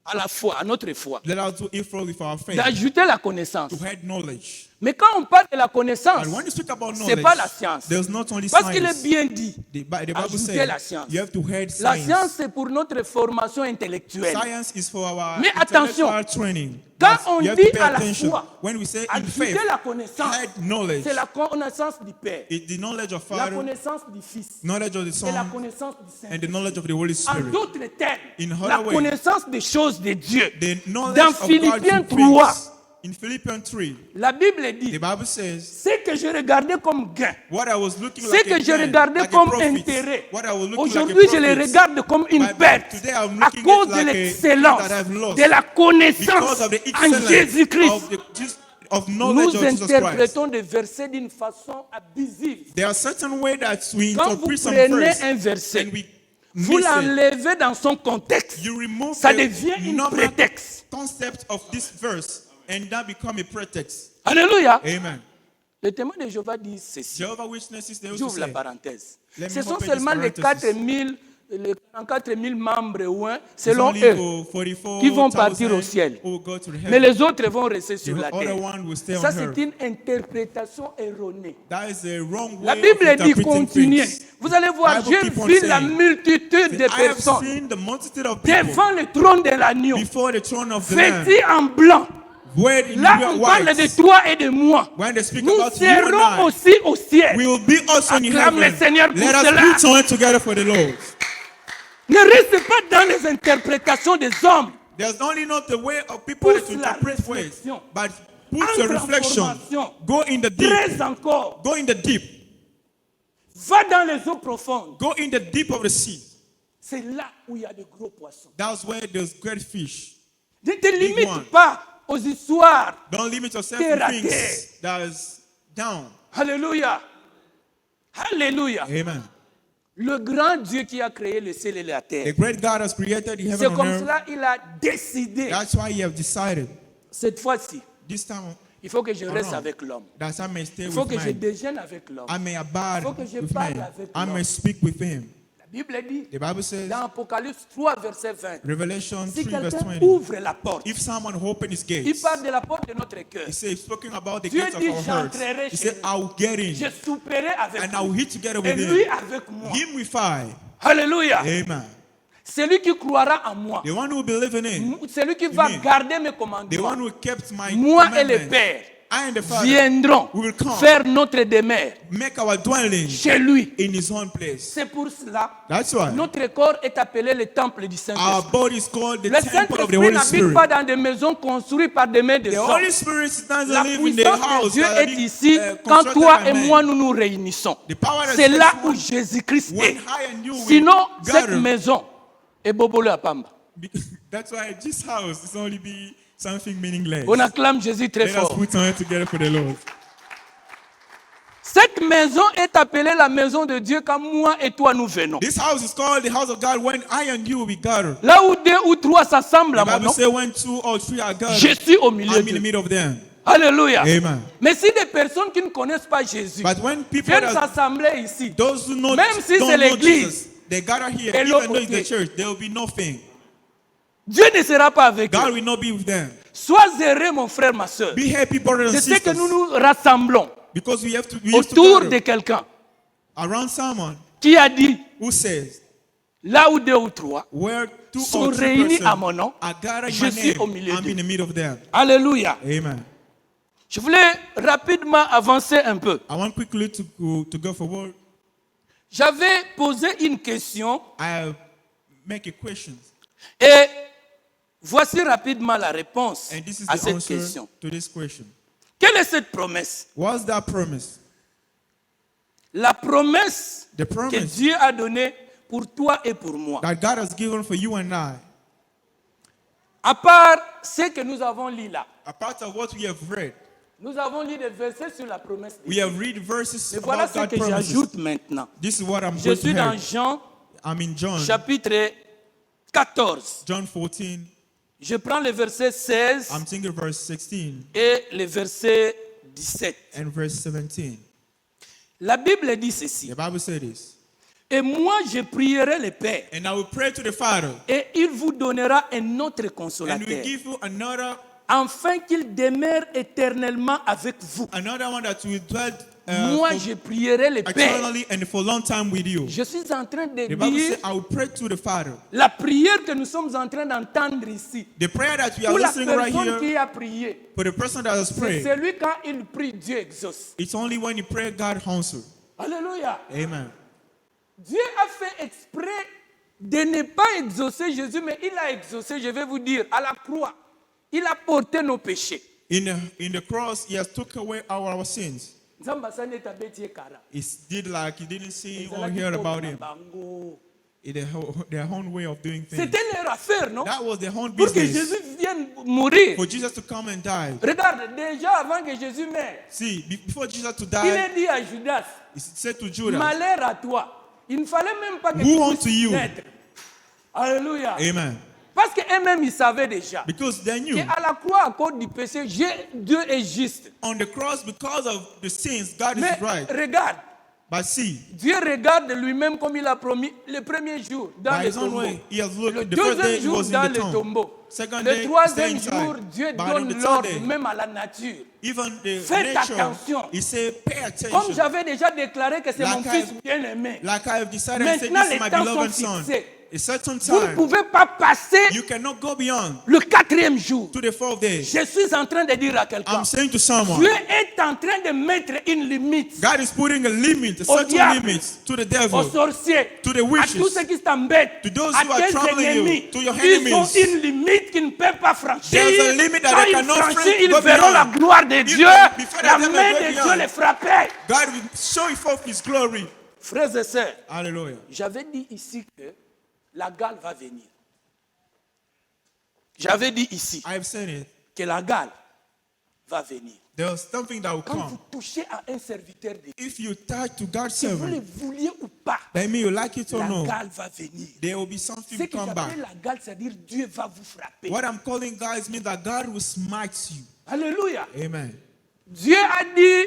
À la foi, à notre foi. Let us do effort with our faith D'ajouter la connaissance. to have knowledge. Mais quand on parle de la connaissance, And when you speak about ce n'est knowledge, pas la science. there's not only Parce qu'il est science. bien dit. The Bible Ajouter la says science. you have to have La science, science. c'est pour notre formation intellectuelle. Science is for our Mais attention, intellectual training. Quand Yes, on you have dit to pay à la attention. foi, When we say in ajouter faith, la connaissance, add knowledge. c'est la connaissance du Père, It's the knowledge of la Father, connaissance du Fils knowledge of the et la Son, connaissance du Saint. and the knowledge of the Holy En Spirit. d'autres termes, In la other way, connaissance des choses de Dieu. the knowledge Dans of God Philippiens to 3, things. In Philippians 3, la Bible the dit, Bible says, ce que je regardais comme gain, what I was looking ce like que a je gain, regardais like a comme profit, intérêt, what I was looking aujourd'hui like a je les profit, regarde comme une but perte today I'm à looking cause at de like a l'excellence, thing that I've lost de la because connaissance of the en excellence Jésus-Christ. of knowledge Nous of Jesus Christ. interprétons des versets d'une façon abusive. There are certain ways that we Quand vous interpret some prenez verse un verset, and we vous miss it. l'enlevez dans son contexte, You remove ça the devient un normal prétexte. concept of this verse and that become a pretext. Alléluia. Amen. Le témoin de Jéhovah dit ceci. Jehovah Witnesses, they also J'ouvre la say, parenthèse. Let me Ce sont open seulement this les parenthesis. 44 000 membres ou un, it's selon only eux, for 44,000 qui vont partir au ciel. who go to Mais heaven. les autres vont rester sur The la other terre. one will stay Ça, on c'est earth. une interprétation erronée. That is the wrong way La of Bible dit interpreting continuez. things. Vous allez voir, Bible j'ai keep on vu la saying, multitude de I have personnes seen the multitude of people devant le trône de l'agneau, before the throne of the Lamb, vêtus en blanc. wearing in Là, on parle white. de toi et de moi. When they speak Nous about you and serons I, aussi au ciel. we will be also in Acclame le heaven. Seigneur pour Let us cela. put on together for the Lord. Ne reste pas dans les interprétations des hommes. There's only not the way of people Pousse to la interpret ways, réflexion. but put your Entre en reflection. formation. Go in the deep. Très encore. Go in the deep. Va dans les eaux profondes. Go in the deep of the sea. C'est là où il y a de gros poissons. That's where there's great fish. Ne te one. limite pas aux histoires. Don't limit yourself Terre to à things terre. that is down. Alléluia. Alléluia. Amen. Le grand Dieu qui a créé le ciel et la The terre. great God has created the C'est heaven and comme earth. cela qu'il a décidé. That's why He have decided Cette fois-ci, this time il faut que je reste around avec l'homme. that I may stay Il faut with que je man. déjeune avec l'homme. I may abide faut que je with parle man. avec I l'homme. may speak with Him. La Bible dit, The Bible says, dans Apocalypse 3, verset 20, Revelation si 3 verse quelqu'un 20, ouvre la porte, if someone open his il gates, parle de la porte de notre cœur. He says, speaking about the Dieu gates of dit, our hearts, j'entrerai He chez said, lui. I will get in Je souperai avec and I will lui. eat together Et with lui Him. avec moi. Him with I. Alléluia. Amen. Celui qui croira en moi. The one who believe in Him, Celui qui va me. garder mes the commandements. one who kept my Moi et le commandments, Père I and the Father viendrons we will come. faire notre demeure make our dwelling chez lui. in His own place. C'est pour cela That's why notre corps est appelé le temple du our Saint-Esprit. body is called the Le temple of the Saint-Esprit Holy n'habite Spirit. pas dans des maisons construites par des mains de The hommes. Holy Spirit doesn't La live in the puissance de house Dieu that are est being, ici quand constructed toi by et men. moi nous nous réunissons. The power that C'est is là when- où Jésus-Christ when est. I and you will Sinon, cette gather. maison est bobolo à Pamba. That's why this house is only be something meaningless. On acclame Jésus très Let us fort. put on together for the Lord. Cette maison est appelée la maison de Dieu quand moi et toi nous venons. This house is called the house of God when I and you will gather. Là où 2 ou 3 s'assemblent à The mon Bible nom, says when 2 or 3 are gathered, je suis au milieu I'm in the d'eux. middle of them. Alléluia. Amen. Mais si des personnes qui ne connaissent pas Jésus But when people viennent that, s'assembler ici, those who know, Même si don't c'est know l'église, Jesus, they gather here, et even l'autre though it's the côté. church, there will be nothing. Dieu ne sera pas avec God eux. will not be with them. Sois heureux, mon frère, ma soeur. Be happy, brothers and C'est ce que sisters, nous nous rassemblons because we have to we used to autour de gather quelqu'un around someone qui a dit, who says, là où 2 ou 3 where 2 sont or 3 réunis persons à mon nom, are gathered in je my suis au name, milieu I'm d'eux. in the middle of them. Alléluia. Amen. Je voulais rapidement avancer un peu. I want quickly to go forward. J'avais posé une question I make a question, et voici rapidement la réponse and this is à the cette answer question. to this question. Quelle est cette promesse? What's that promise? La promesse The que promise Dieu a donnée pour toi et pour moi. that God has given for you and I, À part ce que nous avons lu là, a part of what we have read, nous avons lu des versets sur la promesse de we Dieu. have read verses Mais voilà about ce God que promises. j'ajoute maintenant. This is what I'm Je going to suis dans read. Jean I'm in John, chapitre 14. John 14. Je prends le verset 16 I'm thinking verse 16 et le verset 17. and verse 17. La Bible dit ceci. The Bible says this. Et moi, je prierai le Père, And I will pray to the Father, et il vous donnera un autre and will consolateur, give you another afin qu'il demeure éternellement avec vous. one that will dwell Moi, for je prierai le Père. eternally and for a long time with you. Je suis en train de The Bible dire says, I will pray to the Father. la prière que nous sommes en train d'entendre ici. The prayer that we are Pour la listening right personne here, qui a prié, for the person that has c'est prayed, celui quand il prie, Dieu exauce. it's only when you pray God answers. Alléluia. Amen. Dieu a fait exprès de ne pas exaucer Jésus, mais il a exaucé, je vais vous dire, à la croix. Il a porté nos péchés. In the cross, He has took away our sins. Nzamba sane tabeti ekara. He did like He didn't see or Ezalaki hear poko about na Him. bango. In their own way of doing things. C'était leur affaire, non? That was their own Pour que business. Jésus vienne mourir. For Jesus to come and die. Regarde, déjà avant que Jésus meure, See, before Jesus to il die, a dit à Judas, He said to Judas, malheur à toi. Il ne fallait même pas que Who tu unto puisses you? naître. Alléluia. Amen. Parce qu'eux-mêmes, ils savaient déjà Because they knew qu'à la croix, à cause du péché, Dieu est juste. on the cross, because of the sins, God Mais is right. regarde, But see, Dieu regarde lui-même comme il a promis le premier jour dans by le His own tombeau. way, He has Le looked. The first day deuxième He jour was in dans the le tomb. tombeau. Second Le day, troisième stay jour, inside. Dieu But on donne the third l'ordre day, même à la nature. even the Faites nature, attention. He said, pay Comme attention. j'avais déjà déclaré que c'est Like mon I- fils bien-aimé, Like I have decided to say, Maintenant, this is les my temps beloved sont son. fixés. A certain vous ne time, pouvez pas passer you cannot go beyond le quatrième jour. to the fourth day. Je suis en train de dire à quelqu'un, I'm saying to someone, Dieu est en train de mettre une limite God is putting a limit, a Au certain diable. limit to the aux devil, sorciers, to the à witches, tous ceux qui t'embêtent, to those à who are tes troubling you, ennemis. to your Ils ont enemies. une limite qu'ils ne peuvent pas franchir. There's a limit that Quand they ils cannot franchissent, go ils verront beyond. la gloire de Dieu, before la they main ever go de beyond. Dieu les frapper. God will show forth His glory. Frères et sœurs, Hallelujah. j'avais dit ici que la gale va venir. J'avais dit ici I've said it. que la gale va venir. There's something that will Quand vous come. touchez à un serviteur de Dieu, If you touch to God's que vous le servant, vouliez ou pas, that means you like it or la no, gale va venir. there will be something Ce to que come back. j'appelle la gale, c'est-à-dire Dieu va vous frapper. What I'm calling guys means that God will smite you. Alléluia. Amen. Dieu a dit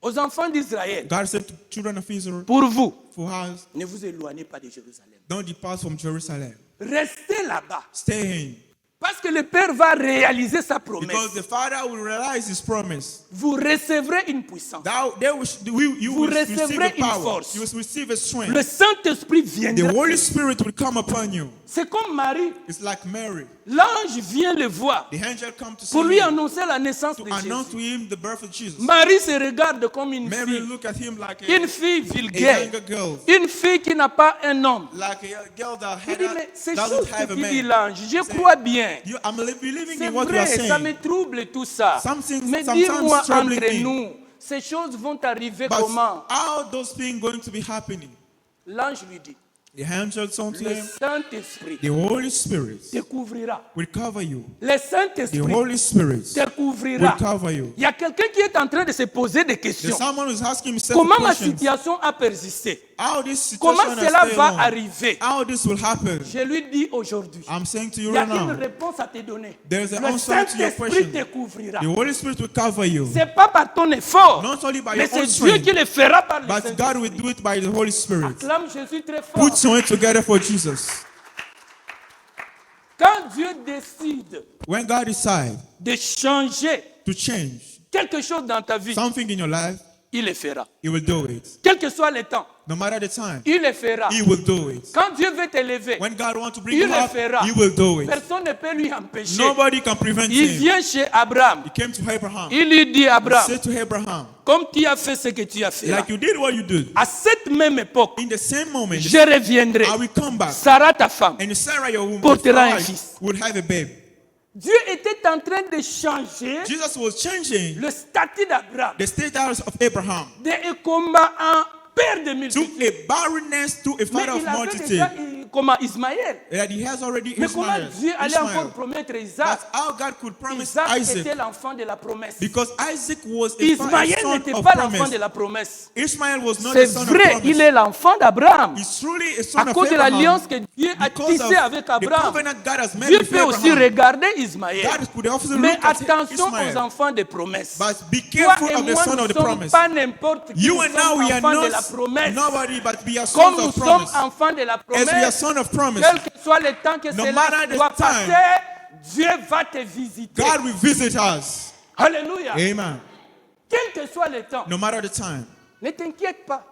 aux enfants d'Israël, God said to children of Israel, pour vous, for us, ne vous éloignez pas de Jérusalem. don't depart from Jerusalem. Restez là-bas. Stay in. Parce que le Père va réaliser sa promesse. Because the Father will realize His promise. Vous recevrez une puissance. You Vous will receive recevrez a une power. force. You will receive a strength. Le Saint-Esprit The viendra. Holy Spirit will come upon you. C'est comme Marie. It's like Mary. L'ange vient le voir The angel come to see pour lui him, annoncer la naissance to de announce to Jésus. him the birth of Jesus. Marie se regarde comme une Mary fille. look at him like Une a fille vulgaire. younger girl. Une fille qui n'a pas un homme. Like a girl that Il dit, mais c'est doesn't juste have ce a qu'il dit man. l'ange. Je crois bien. I'm believing C'est in what you are vrai, ça saying. me trouble tout ça. Something- Mais sometimes dis-moi troubling entre me. nous, ces choses vont arriver But comment? how those things going to be happening? L'ange lui dit, The angel told le him, Saint-Esprit the Holy Spirit te couvrira. will cover you. Le The Saint-Esprit Holy Spirit te will couvrira. cover you. Il y a quelqu'un qui est en train de se poser des There's questions. someone who's asking himself Comment ma questions. situation a persisté? How this Comment situation has cela stayed va on. arriver? How this will happen. Je lui dis aujourd'hui, I'm saying to il you y a right une now, réponse à te donner. There's an Le answer to your Saint-Esprit question. te couvrira. The Holy Spirit will cover you. Ce n'est pas par ton effort, Not only by mais your c'est own Dieu strength, qui le fera par le but Saint-Esprit. God will do it by the Holy Spirit. Acclame Jésus très fort. Put your hands together for Jesus. Quand Dieu décide When God decides de changer to change quelque chose dans ta vie, something in your life, il le fera. He will do it. Quel que soit le temps, No matter the time, il le fera. He will do it. Quand Dieu veut t'élever, When God wants to bring il you le up, fera. He will do it. Personne ne peut lui empêcher. Nobody can prevent Il Him. vient chez Abraham. He came to Abraham. Il lui dit, He Abraham, said to Abraham, comme tu as fait ce que tu as fait, là, like you did what you did, à cette même époque, in the same moment, je reviendrai. I will come back. Sarah, ta femme, And Sarah, your woman, portera un wife, fils. will have a babe. Dieu était en train de changer Jesus was changing le statut d'Abraham the status of Abraham de combat en père de to multitude. a barrenness to a Mais father of il avait multitude. déjà comment Ismaël. That he has already Mais comment Ismael. Dieu allait encore Ishmael. promettre Isaac? That's how God could promise Isaac Isaac. était l'enfant de la promesse. Because Isaac was a Ismaël son n'était of pas l'enfant promise. de la promesse. Ishmael was not C'est the son of vrai, promise. il est l'enfant d'Abraham. He's truly a son À of cause de Abraham. l'alliance que Dieu a Because tissée of avec the Abraham. covenant God has made Dieu with peut aussi Abraham. regarder Ismaël. God could also Mais look at attention aux Ismael. enfants de promesse. But be Toi careful et of the moi, son nous of ne the sommes promise. pas n'importe qui. You Nous and now sommes we are enfants de la not promesse. nobody, but we are Comme sons nous of sommes promise. enfants de la As we are promesse, sons of promise, quel que soit le temps que No cela matter the doit time, passer, Dieu va te visiter. God will visit us. Alléluia. Amen. Quel que soit le temps, No matter the time. ne t'inquiète pas.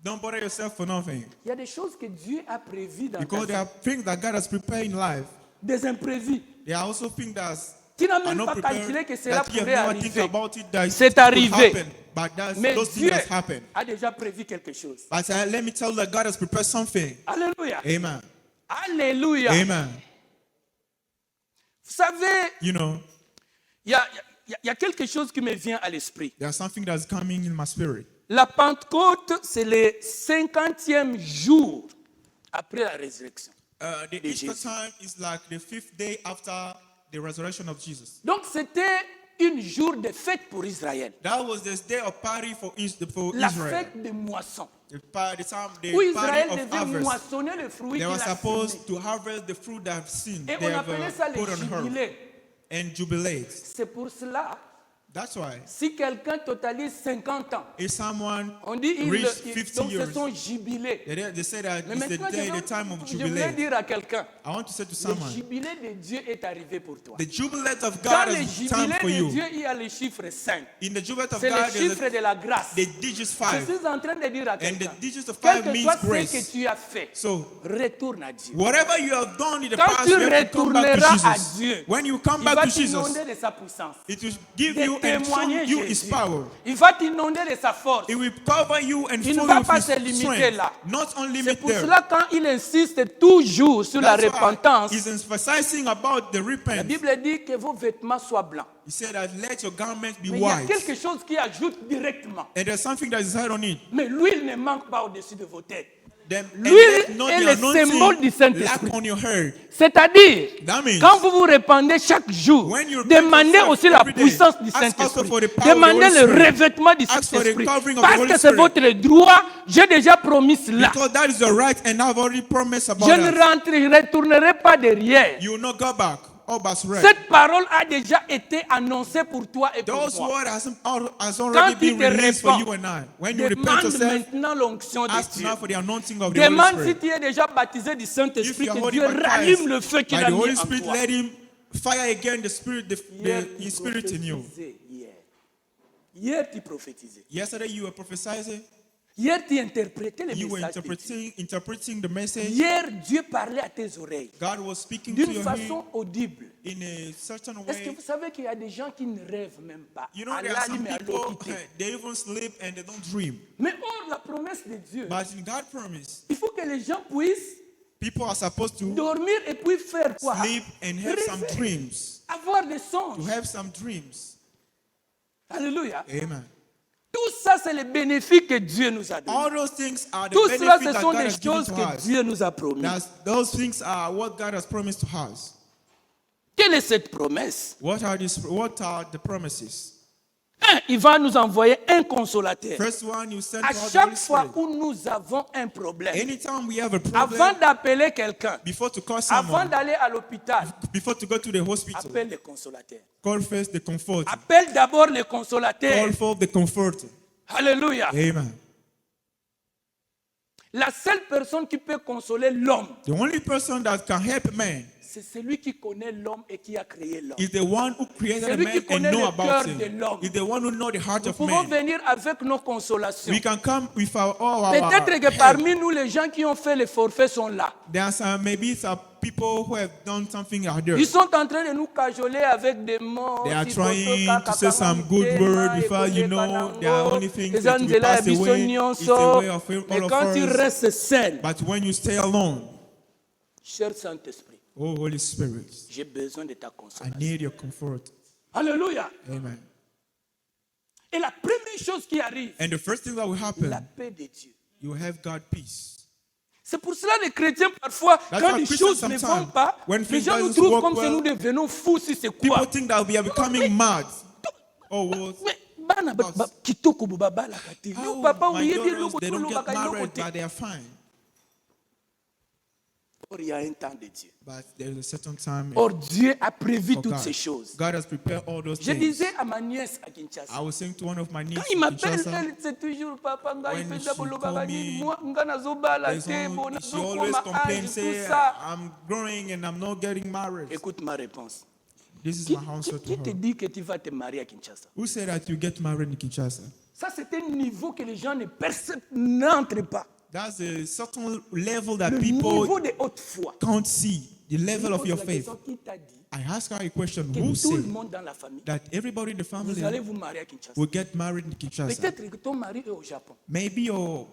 Don't bother yourself for nothing. Il y a des choses que Dieu a prévues dans ta Because vie. there are things that God has prepared in life. Des imprévus. There are also things that Tu n'as are même not pas prepared, calculé que cela that you have pourrait never think arriver. about it, that C'est it could arrivé. happen. But Mais those Dieu things has happened. a déjà prévu quelque chose. But let me tell you that God has prepared something. Alléluia. Amen. Alléluia. Amen. Vous savez, You know, il y a quelque chose qui me vient à l'esprit. there's something that's coming in my spirit. La Pentecôte, c'est le 50e jour après la résurrection. The De Easter Jésus. time is like the 5th day after the resurrection of Jesus. Donc c'était un jour de fête pour Israël. That was the day of party for La Israel. fête de moisson. The party Où of Israël devait harvest. moissonner le fruit They qu'il were a supposed semé. to harvest the fruit they have seen. Et They on have appelait ça put le on her jubilé. and jubilate. C'est pour cela, That's why si quelqu'un totalise 50 ans, if someone on dit reached 50 donc years, c'est son jubilé. they say that Mais it's the maintenant, day, the time of je voulais jubilate. dire à quelqu'un, I want to say to le someone, jubilé de Dieu est arrivé pour toi. the jubilate of Dans God le is time jubilé for de you. Dieu, il y a le chiffre 5. In the jubilate of C'est le God, there's chiffre de la grâce. the digits Je 5. suis en train de dire à And the quelqu'un, digits of quel 5 que means soit ce que grace. tu as fait, So, retourne à Dieu. whatever you have done in the Quand past, tu you have to come back to retourneras à Jesus. Dieu, When you come il back va to Jesus, t'inonder de sa puissance, it will give de you and show témoigner you His Jésus. power. Il va t'inonder de sa force. It will cover you and Il ne fill va you pas with se His limiter strength. là. Not only C'est limit pour there. cela quand il insiste toujours sur la That's why repentance, he's emphasizing about the la repentance. Bible dit que vos vêtements soient blancs. He said that let your garment be Mais il y a white. quelque chose qui ajoute directement. And there's something that is added on it. Mais l'huile ne manque pas au-dessus de vos têtes. Then, and L'huile let not est the le symbole du anointing Saint-Esprit. lack on your head. C'est-à-dire, That means quand vous vous répandez chaque jour, when you repent demandez yourself aussi la every day, puissance du ask also Saint-Esprit. for the power of the Demandez Holy le Spirit. revêtement du Ask for the Saint-Esprit. covering of the Parce Holy que c'est Spirit. votre droit. J'ai déjà promis cela. Because that is your right, and I've already promised about Je ne that. retournerai pas derrière. You will not go back. All but right. Cette parole a déjà été annoncée pour toi et pour Those moi. words has Quand already tu been te released for répands, you and I. When you repent demande yourself, maintenant l'onction de ask Dieu. now for the anointing of the Holy Demande si Spirit. tu es déjà baptisé du If Saint-Esprit, you are que already Dieu rallume le baptized feu qu'il by a the mis Holy en Spirit, toi. let Him fire again the Spirit, Hier, His tu Spirit in you. prophétisais. Hier, tu prophétisais. Yesterday you were prophesying. Hier, tu interprétais les You were messages de Dieu. interpreting the message. Hier, Dieu parlait à tes oreilles God was speaking to d'une your façon ear audible. in a certain Est-ce que way. vous savez qu'il y a des gens qui ne rêvent même pas You know, à there are some l'âme et à people, l'autorité. they even sleep and they don't dream. Mais or, la promesse de Dieu, But in God's promise, il faut que les gens puissent people are supposed to dormir et puis faire quoi? sleep and have some Rêver. dreams. Avoir des To songes. have some dreams. Alléluia. Amen. Tout ça, c'est les bénéfices que Dieu nous a donnés. All those things are the Tout cela, benefits ce that sont God des has given choses to que us. Dieu nous a promis. Those things are what God has promised to us. Quelle est cette promesse? What are the promises? Un, il va nous envoyer un consolateur. First one, you send À to us the chaque Holy fois Spirit. où nous avons un problème, Anytime we have a avant problem, d'appeler quelqu'un, before to call avant someone, d'aller à l'hôpital, before to go to the hospital, appelle le consolateur. call first the comforter. Appelle d'abord le consolateur. Call for the comforter. Alléluia. Amen. La seule personne qui peut consoler l'homme, The only person that can help man c'est celui qui connaît l'homme et qui a créé l'homme. is the one who created Celui man qui connaît and know le cœur about de him. l'homme. Is the one who know the heart Nous of pouvons man. venir avec nos consolations. We can come with all our Peut-être que help. parmi nous, les gens qui ont fait les forfaits sont là. There are some people who have done something out there. Ils sont en train de nous cajoler avec des mots. They are si trying toto, to say some good kakaka, word mutema, before you ekole, know they are kanango, only things eza that will nzela ya pass biso away. It's the nyonso. way of Mais all quand tu of us. restes seul, But when you stay alone, cher Saint-Esprit, Oh, Holy Spirit, j'ai besoin de ta I consolation. need your comfort. Alléluia. Amen. Et la première chose qui arrive, And the first thing that will la happen, paix de Dieu. you will have God peace. C'est pour cela les chrétiens, parfois, That's quand why les Christians choses ne vont sometimes, pas, when les things gens nous doesn't trouvent work comme si well, nous devenons fous, si c'est People quoi. think that we are becoming mad. Oh, well, Mais bana kitoko baba la kati. Yo papa my ouye daughters, loko they to don't lo get baka loko married, te. but they are fine. Or il y a un temps de Dieu. But there is a certain time Or Dieu a prévu for toutes God. ces choses. God has prepared all those Je things. disais à ma nièce à Kinshasa. I was saying to one of my Quand nieces il in m'appelle, Kinshasa, elle, c'est toujours papa nga When ipenda she bolo call baba me, nini moi nga nazobala there's te bona she always zokoma complains, âge say, tout ça. I'm growing and I'm not getting married. Écoute ma réponse. This is Qui, my answer qui to te her. dit que tu vas te marier à Kinshasa? Who said that you get married in Kinshasa? Ça, c'est un niveau que les gens ne perçoivent, n'entrent pas. That's a certain level that Le people niveau de haute foi. can't see. The level of Pose your la faith. question, qui t'a dit I asked her a question. que Who tout le said monde dans la famille, that everybody in the vous allez family vous marier à Kinshasa? will get married in Kinshasa? Peut-être que ton mari est au Japon. Maybe your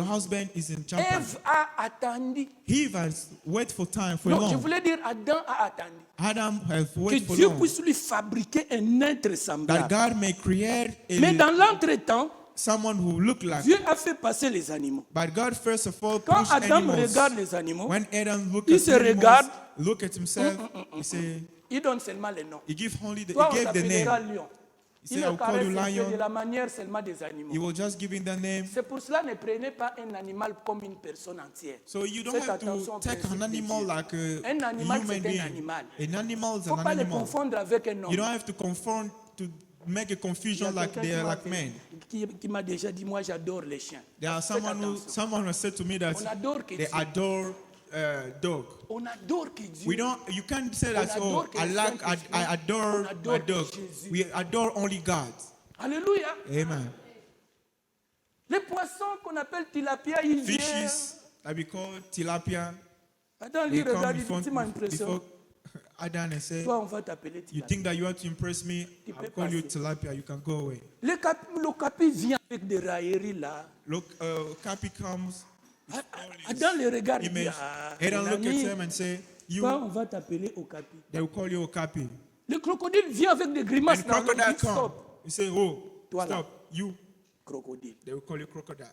husband is in Japan. Ève a attendu. He has waited for time for Non, je long. voulais dire Adam a attendu. Adam has Que waited for Dieu long. puisse lui fabriquer un être That semblable. God may create Mais dans l'entretemps, someone who look like. Dieu a fait passer les animaux. But God first of all Quand pushed Adam animals. regarde les animaux, When Adam look il at se the animals, regarde. look at himself, he say il donne seulement les noms. he give only the, Toi, on he gave the t'appellera name. lion. He Il said, ne I'll call caresse you que de lion. la manière seulement des He animaux. will just give him the name. C'est pour cela ne prenez pas un animal comme une personne entière. So you don't Faites have attention to au take principe an de animal Dieu. like a Un animal, human c'est un being. animal. An animal is Il ne faut an pas les animal. confondre avec un homme. You don't have to confront to make a Il y a confusion like quelqu'un they qui are m'a like fait- men. qui m'a déjà dit, moi j'adore les chiens. There are Faites attention. someone has said to me that On adore que they Dieu. adore dog. On adore que Dieu. We don't. You can't say that. On Oh, adore que I le like. Saint-Esprit. I adore On adore my dog. Jésus. We adore only God. Alléluia. Amen. Les poissons qu'on appelle tilapia, ils viennent. Fishes that we call tilapia. Attends, They lui, come regarde, before, tu m'as impressionné. before Adam and say, Toi, on va t'appeler you tilapia. think that you want to impress me? Tu I'll peux call you passer. tilapia. You can go away. Le capi vient avec des railleries là. Look, Cappy comes. Adam le regarde. il dit, Image. ah, Adam mon look at ami, him and say, you. toi, on va t'appeler au capi. They will call you Okapi. Le crocodile vient avec des grimaces. And dans l'eau, il crocodile dit, come. stop, You say, oh, Toi là. stop, you. crocodile. They will call you crocodile.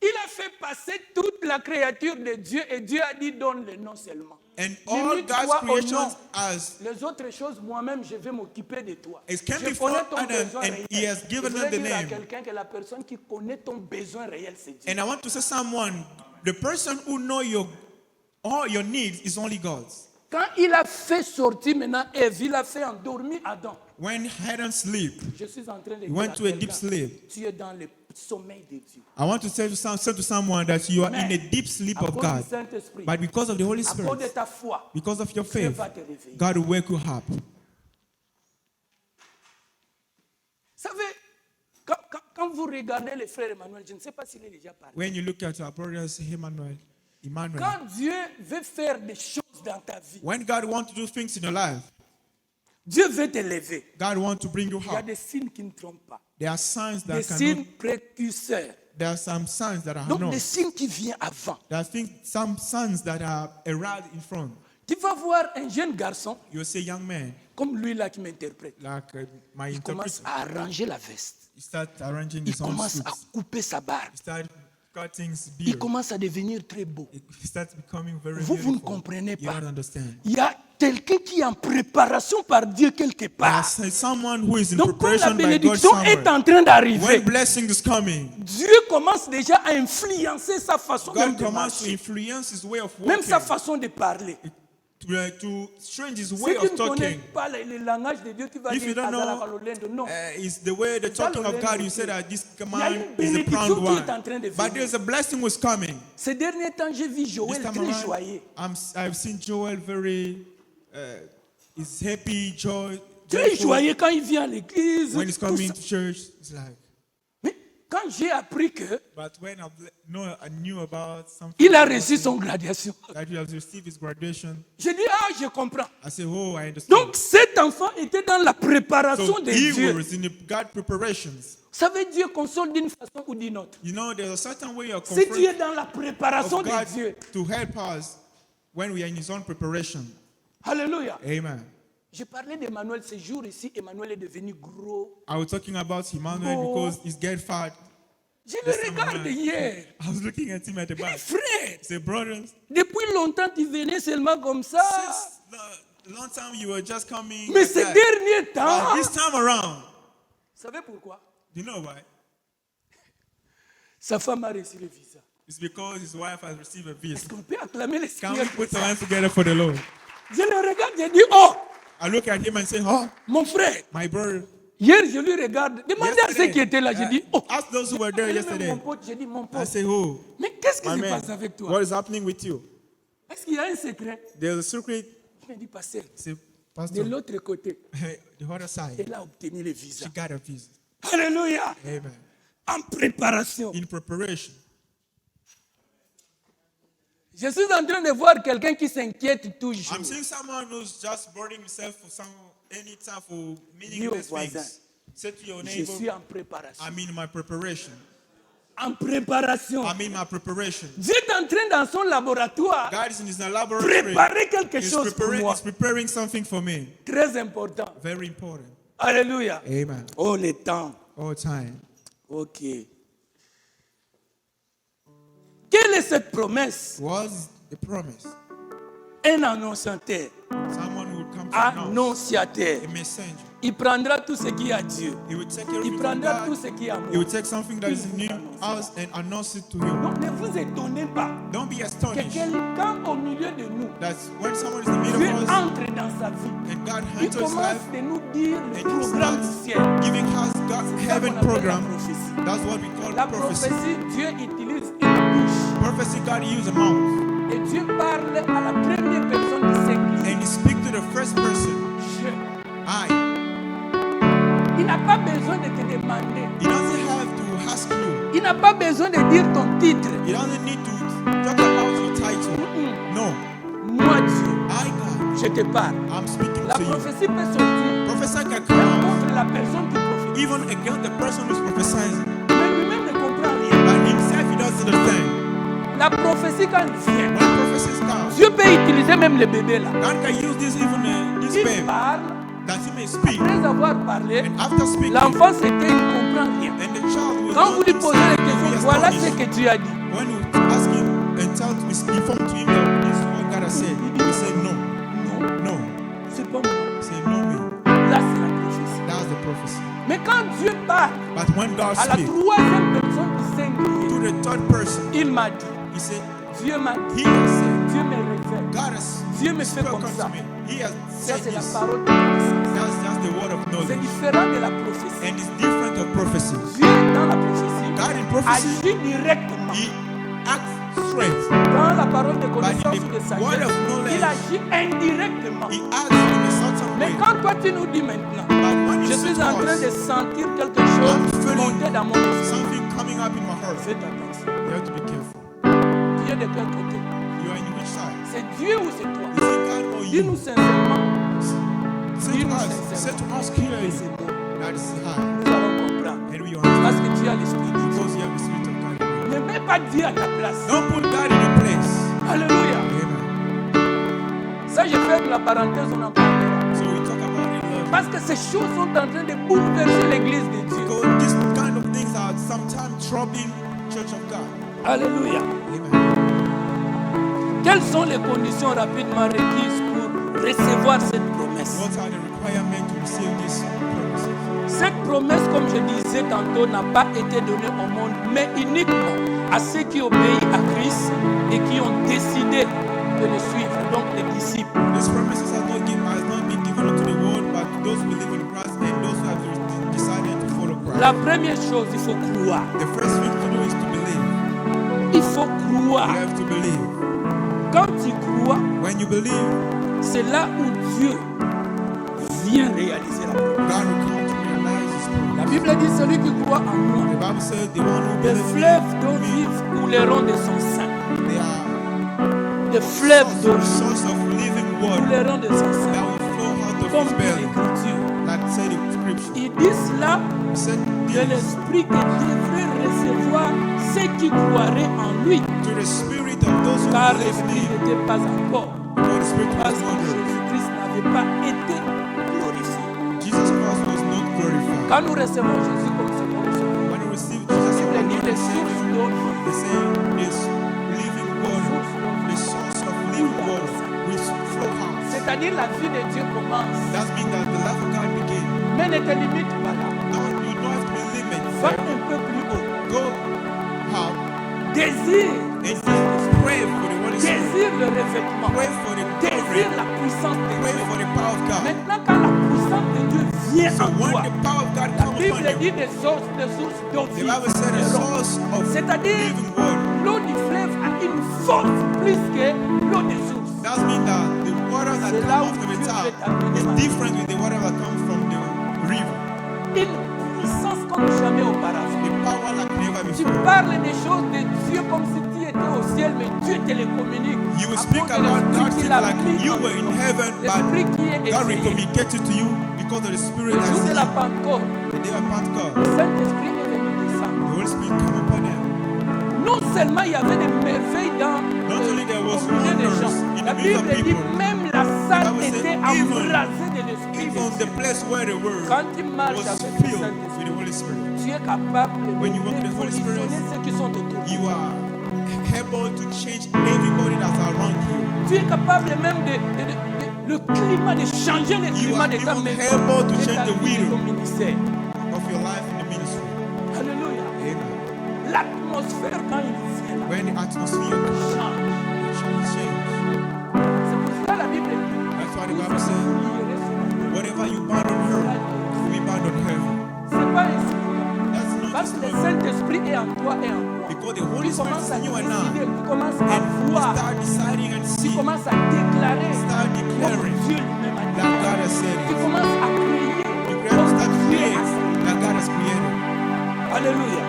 Il a fait passer toute la créature de Dieu et Dieu a dit donne le nom seulement. And all Limite-toi God's au creations nom. as Les autres choses, moi-même, je vais m'occuper de toi. It came Je before connais ton Adam besoin and réel. he has given Je voulais them the dire à name. quelqu'un que la personne qui connaît ton besoin réel, c'est Dieu. And I want to say someone, the person who know all your needs is only God's. Quand il a fait sortir maintenant Ève, il a fait endormir Adam. When Adam sleep, Je suis en train de he dire went à to a deep quelqu'un, sleep. tu es dans le sommeil de Dieu. I want to say to someone that you are in a deep sleep À of cause God. du Saint-Esprit, But because of the Holy à cause de Spirit, ta foi, because of your Dieu faith, va te réveiller. God will wake you up. Vous savez, quand vous regardez les frères Emmanuel, je ne sais pas s'il est déjà parlé. When you look at our brothers, Emmanuel, Quand Dieu veut faire des choses dans ta vie, when God wants to do things in your life, Dieu veut t'élever. God wants to bring you Il y a up. des signes qui ne trompent pas. There are signs Des that signes cannot. précurseurs. There are some signs that are Donc known. des signes qui viennent avant. There are some signs that are around in front. Tu vas voir un jeune garçon, You will say, young man, comme lui là qui m'interprète. like my Il commence interpreter, à arranger la veste. he start arranging Il his own commence à suits. couper sa barbe. He start cutting his Il beard. commence à devenir très beau. He starts becoming very Vous ne beautiful. comprenez You pas. don't understand. Il y a quelqu'un qui est en préparation par Dieu quelque part. There's someone who is in Donc quand la preparation by God bénédiction est somewhere. en train d'arriver, When blessing is coming, Dieu commence déjà à influencer sa façon même God de commands to marcher, influence his way of même sa walking, façon de parler. to change his Si way tu of ne connais talking. pas le langage de Dieu, tu vas If you dire don't know, Azala Kalolendo. Non. It's the way the talking of God. You say that this Il y a command une is a bénédiction proud qui est en one, train de but venir. there's a blessing was coming. Ces derniers temps, j'ai vu This Joël time très around, joyeux. I've seen Joel very, is happy, joy, Très joyful. joyeux quand il vient à l'église. When he's tout coming ça. to church. It's like, Mais quand j'ai appris que but when I knew about something il a reçu son graduation, that he has received his graduation, j'ai dit, ah, je comprends. I said, oh, I understand. Donc cet enfant était dans la préparation So de he Dieu. was in the God preparations. Vous savez, Dieu console d'une façon ou d'une autre. You know, there's a certain way of Si tu es comfort dans la préparation of de God Dieu, to help us. when we are in his own preparation. Alléluia. Amen. Je parlais d'Emmanuel ce jour ici. Emmanuel est devenu gros. I was talking about Emmanuel because he's getting fat. Je le regarde hier. I was looking at him at the Il est back. frère. Say, brothers, Depuis longtemps, tu venais seulement comme ça. since the long time you were just coming. Mais like ces that. derniers But temps, this time around, vous savez pourquoi? you know why? Sa femme a reçu le visa. It's because his wife has received a visa. Est-ce qu'on peut acclamer le Can Seigneur we pour put our ça? hands together for the Lord? Je le regarde, je dis, oh, I look at him and say, oh, mon frère. my brother. Hier, je lui regarde. Demandez à ceux qui étaient là. Je dis, oh. Ask those who were there Appelez même yesterday. mon pote, je dis, mon I pote. say, oh, Mais qu'est-ce qui my se man, passe avec toi? what is happening with you? Est-ce qu'il y a un secret? There's a secret. Il me dit, pasteur, Say, de Pastor, l'autre côté, the other side, elle a obtenu le visa. she got a visa. Alléluia. Amen. En préparation. In preparation. Je suis en train de voir quelqu'un qui s'inquiète toujours. I'm seeing someone who's just burning himself for any time for Dis meaningless au voisin, things. Say to your je neighbor, suis en préparation. I'm in my preparation. En préparation. I'm in my preparation. Dieu est en train dans son laboratoire God is in his laboratory. préparer quelque chose pour moi. He's preparing something for me. Très important. Very important. Alléluia. Amen. Oh, le temps. All time. Ok. Quelle est cette promesse? Was the promise. Un annonciateur. Someone who would come to announce. Annonciateur. A messenger. Il prendra tout ce qui est à Dieu. He would take Il everything prendra from tout God. ce qui est à He moi. would take something that is in us and announce it to him. Donc ne vous étonnez pas Don't be que astonished quelqu'un au milieu de nous, that when someone is in the Dieu middle of us entre dans sa vie. and God Il enters commence life de nous dire le and he programme du starts ciel. giving us God's C'est ça heaven qu'on appelle program. la prophétie. That's what we call La prophecy. prophétie, Dieu utilise une bouche. Prophecy, God uses a mouth Et Dieu parle à la première personne du singulier. and he speaks to the first person. Je. I. Il n'a pas besoin de te demander. He doesn't have to ask you. Il n'a pas besoin de dire ton titre. He doesn't need to talk about your title. No. Moi, Dieu, I, God, je te parle. I'm speaking La to you. prophétie peut sortir Prophesy can même come out contre la personne qui prophétise. even against the person who's prophesying. Mais lui-même ne comprend rien. But himself, he doesn't understand. La prophétie, quand vient, When prophecies come, Dieu peut utiliser même le bébé là. God can use this even this Il babe parle, that he may speak. après avoir parlé, And after speaking, l'enfant s'était, il ne comprend rien. and the child will Quand vous not lui posez la himself question, be voilà ce astonished. que Dieu a dit. When you ask him and inform to him that this is what God has said, he say no, Non, no. c'est pas moi. Say no me. Là, c'est la prophétie. That's the prophecy. Mais quand Dieu parle But when God à la speaks troisième personne du singulier, to the third person, il m'a dit, he said, Dieu m'a he dit, has said, Dieu me révèle. God has Dieu me fait spoken comme ça. to me. He has Ça, said c'est la this. parole de connaissance. That's just the word of C'est knowledge. différent de la prophétie. And it's different of prophecy. Dieu, dans la prophétie, God in prophecy, agit directement. he acts straight. Dans la parole de connaissance But in ou de the word sagesse, of knowledge, il agit indirectement. He acts in a certain Mais way. quand toi tu nous dis maintenant, But when you je say suis to en train de us, sentir quelque chose I'm feeling monter dans mon esprit, something coming up in my heart, faites attention. you have to be careful. Tu es de quel côté? You are in which side? C'est Dieu ou c'est toi? Is it God or you? Dis-nous sincèrement. Say to us, say to us Et clearly c'est bon. that is high. Nous allons comprendre. And we understand Parce que tu as l'esprit de Dieu. because you have the Spirit of God. Ne mets pas Dieu à ta place. Don't put God in a place. Alléluia. Amen. Ça, je ferme la parenthèse, on en parlera. So we talk about it love. Parce que ces choses sont en train de bouleverser l'église de Dieu. Because these kind of things are sometimes troubling Church of God. Alléluia. Amen. Quelles sont les conditions rapidement requises pour recevoir cette promesse? What are the requirements to receive this promise? Cette promesse, comme je disais tantôt, n'a pas été donnée au monde, mais uniquement à ceux qui obéissent à Christ et qui ont décidé de le suivre, donc les disciples. This promise has not been given unto the world, but to those who believe in Christ and those who have decided to follow Christ. La première chose, il faut croire. The first thing to do is to believe. Il faut You croire. have to believe. Quand tu crois, When you believe, c'est là où Dieu vient réaliser la promesse. God will come to realize His La promise. Bible dit celui qui croit en moi, The Bible says the one who des believes fleuves d'eau in me, vive couleront de son sein. they are Des fleuves d'eau the vive source of living water couleront de son sein. that will flow out of Comme His dit belly, l'Écriture. like said in Scripture. Il dit cela He said de this l'esprit que devrait recevoir ceux qui croiraient en lui. to the Spirit of those who Car believe in l'Esprit him, n'était pas encore. for the Spirit Parce was que not there. Jésus-Christ n'avait pas été glorifié. Jesus Christ was not glorified. Quand nous recevons Jésus comme Seigneur et Sauveur, When we receive Jesus as il our dit Lord les and sources Savior, d'eau the saying is living water, the source of living water, which flow out. c'est-à-dire la vie de Dieu commence. That means that the life of God begins. Mais ne te limite pas là. You don't have to be limited. Va un peu plus haut. Go out Désire, and pray for the Holy Spirit. désire le revêtement. Pray for the Désire covering. la puissance de Pray Dieu. for the power of God. Maintenant, quand la puissance de Dieu vient So en when toi, the power of God la comes Bible upon you, dit des sources d'eau the vive. Bible said the source of C'est-à-dire, living water. l'eau du fleuve a une force plus que l'eau des sources. That means that the water that C'est là comes où from the Dieu top peut t'amener is maintenant. different with the water that comes from the river. Une puissance comme jamais auparavant. The power like never Tu before. parles des choses de Dieu comme si tu étais au ciel, mais Dieu te les communique. You will À speak cause de about l'Esprit God qu'il things a like mis you en were in toi. heaven, L'Esprit qui est but God will éveillé. communicate it to you because of the Spirit Le that's jour de in la you. Pentecôte, The day of Pentecost, le Saint-Esprit est venu descendre. the Holy Spirit come upon them. Non seulement il y avait des merveilles dans Not only there was communion des wonders gens. in La the midst of Bible dit people, même la salle Bible said était even- embrasée de l'Esprit de even the Dieu. place where they were Quand tu marches was avec le filled Saint-Esprit, with the Holy Spirit. tu es capable de When you walk with the Holy Spirit, révolutionner ceux qui sont autour de You toi. are able to change everybody that's around you. Tu es capable même le climat, de changer le You climat are de ta even maison, able to de change ta the vie, de will ton ministère. of your life in the ministry. Alléluia. Amen. L'atmosphère quand il vient, là, When the atmosphere change. change. C'est pour ça la Bible dit, That's why the Bible says, lierai sur la terre. whatever you bind on earth will be bound on heaven. C'est pas ainsi. That's not Parce just que le one. Saint-Esprit est en toi et en moi. Because the Holy Tu Spirit commences is à in you and décider, I. tu commences à And we voir, start deciding and tu seeing commences à déclarer Start comme declaring Dieu lui-même a dit. that God has said Tu it. commences à crier You comme start to Dieu create a dit. that God has created. Alléluia.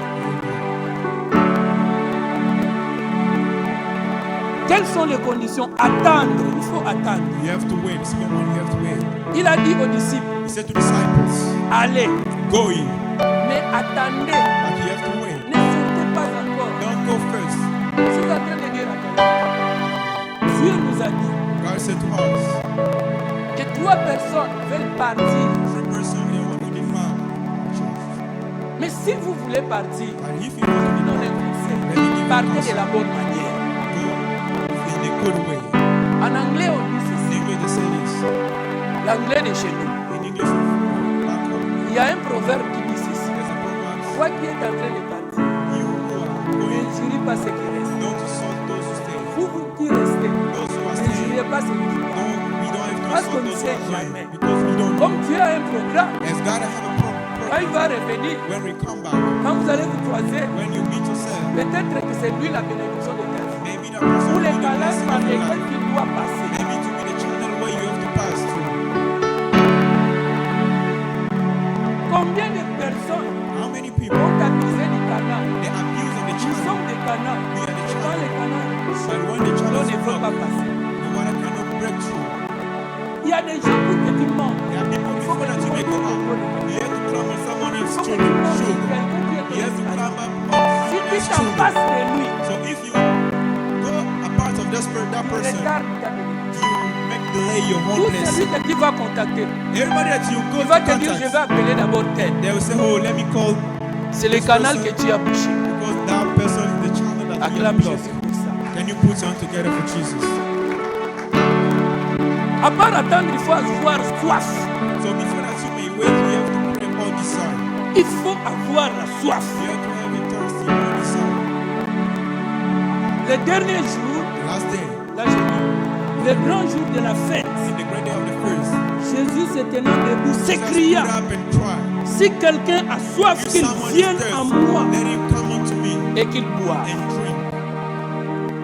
Quelles sont les conditions? Attendre, il faut attendre. You have to wait. Second one, you have to wait. Il a dit aux disciples, He said to the disciples, allez, go in, mais attendez, but you have to wait. ne sortez pas encore. Don't go first. Je suis en train de dire à quelqu'un, Dieu nous a dit God said to us, que 3 personnes veulent partir. 3 person here want to depart. Mais si vous voulez partir, And if you want to non, depart, les let me give you partez de counsel. la bonne manière. Go in a good way. En anglais, on dit In ceci. English, they say this. L'anglais de chez nous. In English, back home, Il y a un proverbe qui dit ceci. there's a proverb. Toi qui êtes en train de partir, You who are ne going, injurie pas ceux qui restent. don't insult those who stay. Vous qui restez, Those who are ne staying, injuriez pas ceux qui partent. we don't have to Parce qu'on insult ne those who sait are going. jamais. Because we don't know. Comme Dieu a un programme, As God have a quand il program, va revenir, when we come back, quand vous allez vous croiser, when you meet yourself, peut-être que c'est lui la bénédiction de ta vie. maybe that person Ou will les be the canaux blessing par of your lesquels life. il doit passer. Maybe to be the channel where you have to pass through. Combien de personnes How many people ont abusé du canal? they abuse of the Nous channel? sommes des canaux. We are the Et quand les channel. canaux But when the l'eau channel ne is peut pas blocked, passer. the water cannot break through. Il y a des gens pour que tu montes. There are people before that you may go up. You have to climb on someone Il faut else's que tu montes sur shoulder. quelqu'un qui est You have to ton climb escalier. up on Si tu someone's t'en shoulder. passes de lui, So if you go a part of that spirit, that person, regarde ta bénédiction. you make delay your own Tout blessing. celui que tu vas contacter, Everybody that you go il to va te dire, je contact, vais appeler d'abord tel. they will say, oh, let me call, C'est le canal que tu as bouché. because that person is the channel that you have Acclame blocked. Jésus pour ça. Can you put your hand together for Jesus? À part attendre, il faut avoir soif. So before that you may wait, you have to pray all desire. Il faut avoir la soif. You have to have a thirsty all desire. Le dernier jour, The last day, là je dis, le grand jour de la fête, in the great day of the first, Jésus se tenant debout Jesus s'écria, stood up and cried, si quelqu'un a soif, if qu'il someone vienne is à thirsty, moi let him come unto me et qu'il boive. and drink.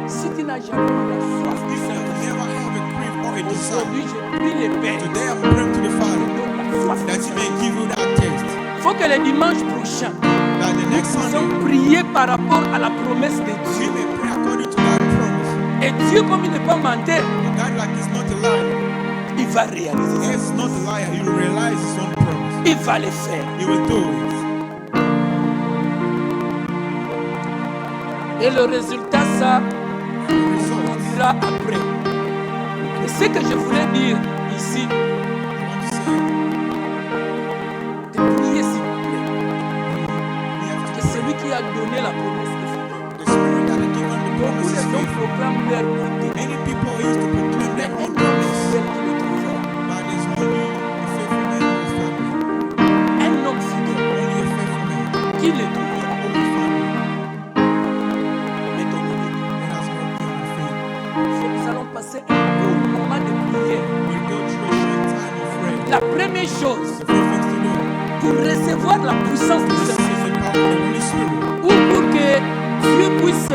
Si tu n'as jamais eu la soif du If you Saint-Esprit, never have a crave or a desire, aujourd'hui je prie le Père, today I'm praying to the Father donne la soif. that he may give you that taste. Il faut que le dimanche prochain, That the next nous Sunday, allons prier par rapport à la promesse de we Dieu. may pray according to that promise. Et Dieu, comme il n'est pas menteur, For God, like he's not a liar. il va réaliser ça. He's not a liar. He will realize his own promise. Il va le faire. He will do it. Et le résultat, ça, And the viendra après. Et ce que je voulais dire ici, I want to say, de prier s'il vous plaît, we have que to celui qui a donné la promesse est fidèle. the spirit that had given the Beaucoup promise de is gens faithful. proclament leur beauté. Many people used to proclaim Mais their un own homme promise, fidèle qui le trouvera. but there's only a faithful man in his family. Un homme fidèle Only a faithful man qui le trouvera. in his family. Mettons-nous debout. Let us not be on our feet. Nous allons passer un court moment de prière. We'll go through a short time of prayer. La première chose, The first thing to do pour recevoir la puissance du is to Saint-Esprit, receive the power of the Holy Spirit. ou pour que Dieu puisse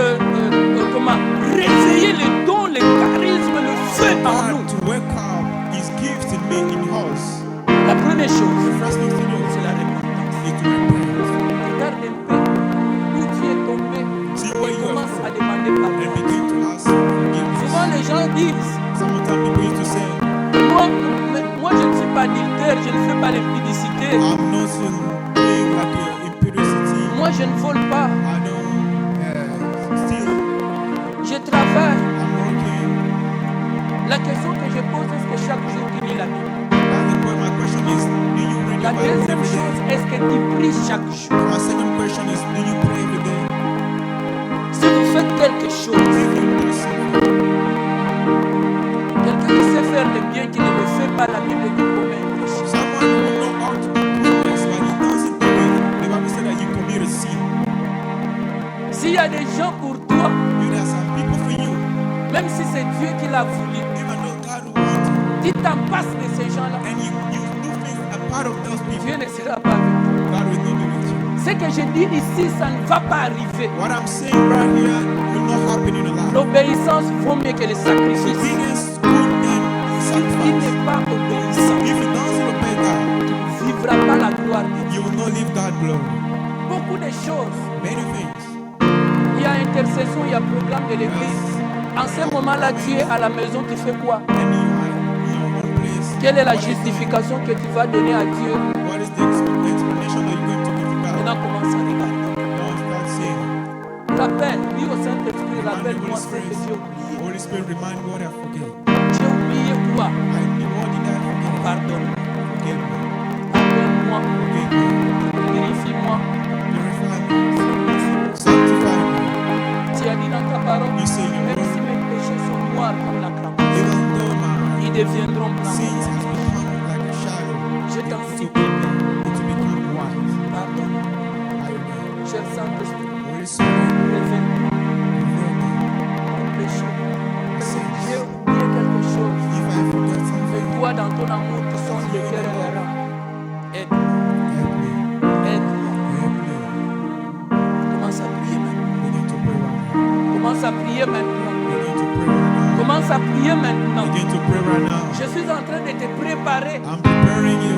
réveiller les dons, les charismes, le feu en God nous. to work out His gifts in me, in us. La première chose, The first thing to do c'est la repentance. is to repent. Regarde un peu où tu es tombé See et where you commence à are demander and pardon. begin to ask forgiveness. Souvent les gens disent, Sometimes people used to say, moi je ne suis pas adultère, je ne fais pas l'impudicité, I'm not doing like impudicity. moi je ne vole pas, I don't steal. je travaille. I'm working. La question que je pose, est-ce que chaque jour tu lis la Bible? That's the point. My question is, do you read La your Bible deuxième every chose, day? est-ce que tu pries chaque jour? My second question is, do you pray every day? Si vous faites quelque chose, If you do something, quelqu'un qui sait faire le bien, qui ne le fait pas, la Bible dit commet un péché. someone who know how to do progress, but he doesn't do it, the Bible said that you commit a sin. S'il y a des gens pour toi, You there are some people for you, même si c'est Dieu qui l'a voulu, even though God wants tu t'en passes de ces gens-là, and you do things a part of those people, Dieu ne sera pas avec toi. God will not be with you. Ce que je dis ici, ça ne va pas arriver. What I'm saying right here will not happen in your life. L'obéissance vaut mieux que le sacrifice. Obedience is good than Si tu sacrifice. n'es pas obéissant, If you don't obey God, tu ne vivras pas la gloire de Dieu. you will not live God glory. Beaucoup de choses. Many things. Il y a intercession, il y a programme de l'église. En ce moment-là, tu es à la maison, tu fais quoi? And you are in your own place. Quelle est la What is the- justification que tu vas donner à Dieu? What is the explanation that you're going to give to God? Maintenant, commence à regarder. Don't start saying. Rappelle, dis au Saint-Esprit, Remind the rappelle-moi Holy ce que Spirit. j'ai oublié. Holy Spirit, remind me what I forget. J'ai oublié quoi? What did I forget? Pardonne. Forgive me. Pardonne-moi. Forgive me. Purifie-moi. Purify me. Sanctify me. Tu as dit dans ta parole, You say in your même word, si mes péchés sont noirs comme la cramoisi, even though my ils deviendront sins blancs. has become like a shadow, Je t'en it supplie, will become white. pardonne. I obey. Cher Saint-Esprit, Holy Spirit, révèle-moi reveal me. mon péché. My J'ai sins. oublié quelque chose. If I forget Mais something, toi, dans ton amour, tu sens le cœur errant. Aide-moi, help me. aide-moi. Help me. Commence à prier maintenant. Begin to pray right now. Commence à prier maintenant. Begin to pray right now. Commence à prier maintenant. Begin to pray right now. Je suis en train de te préparer I'm preparing you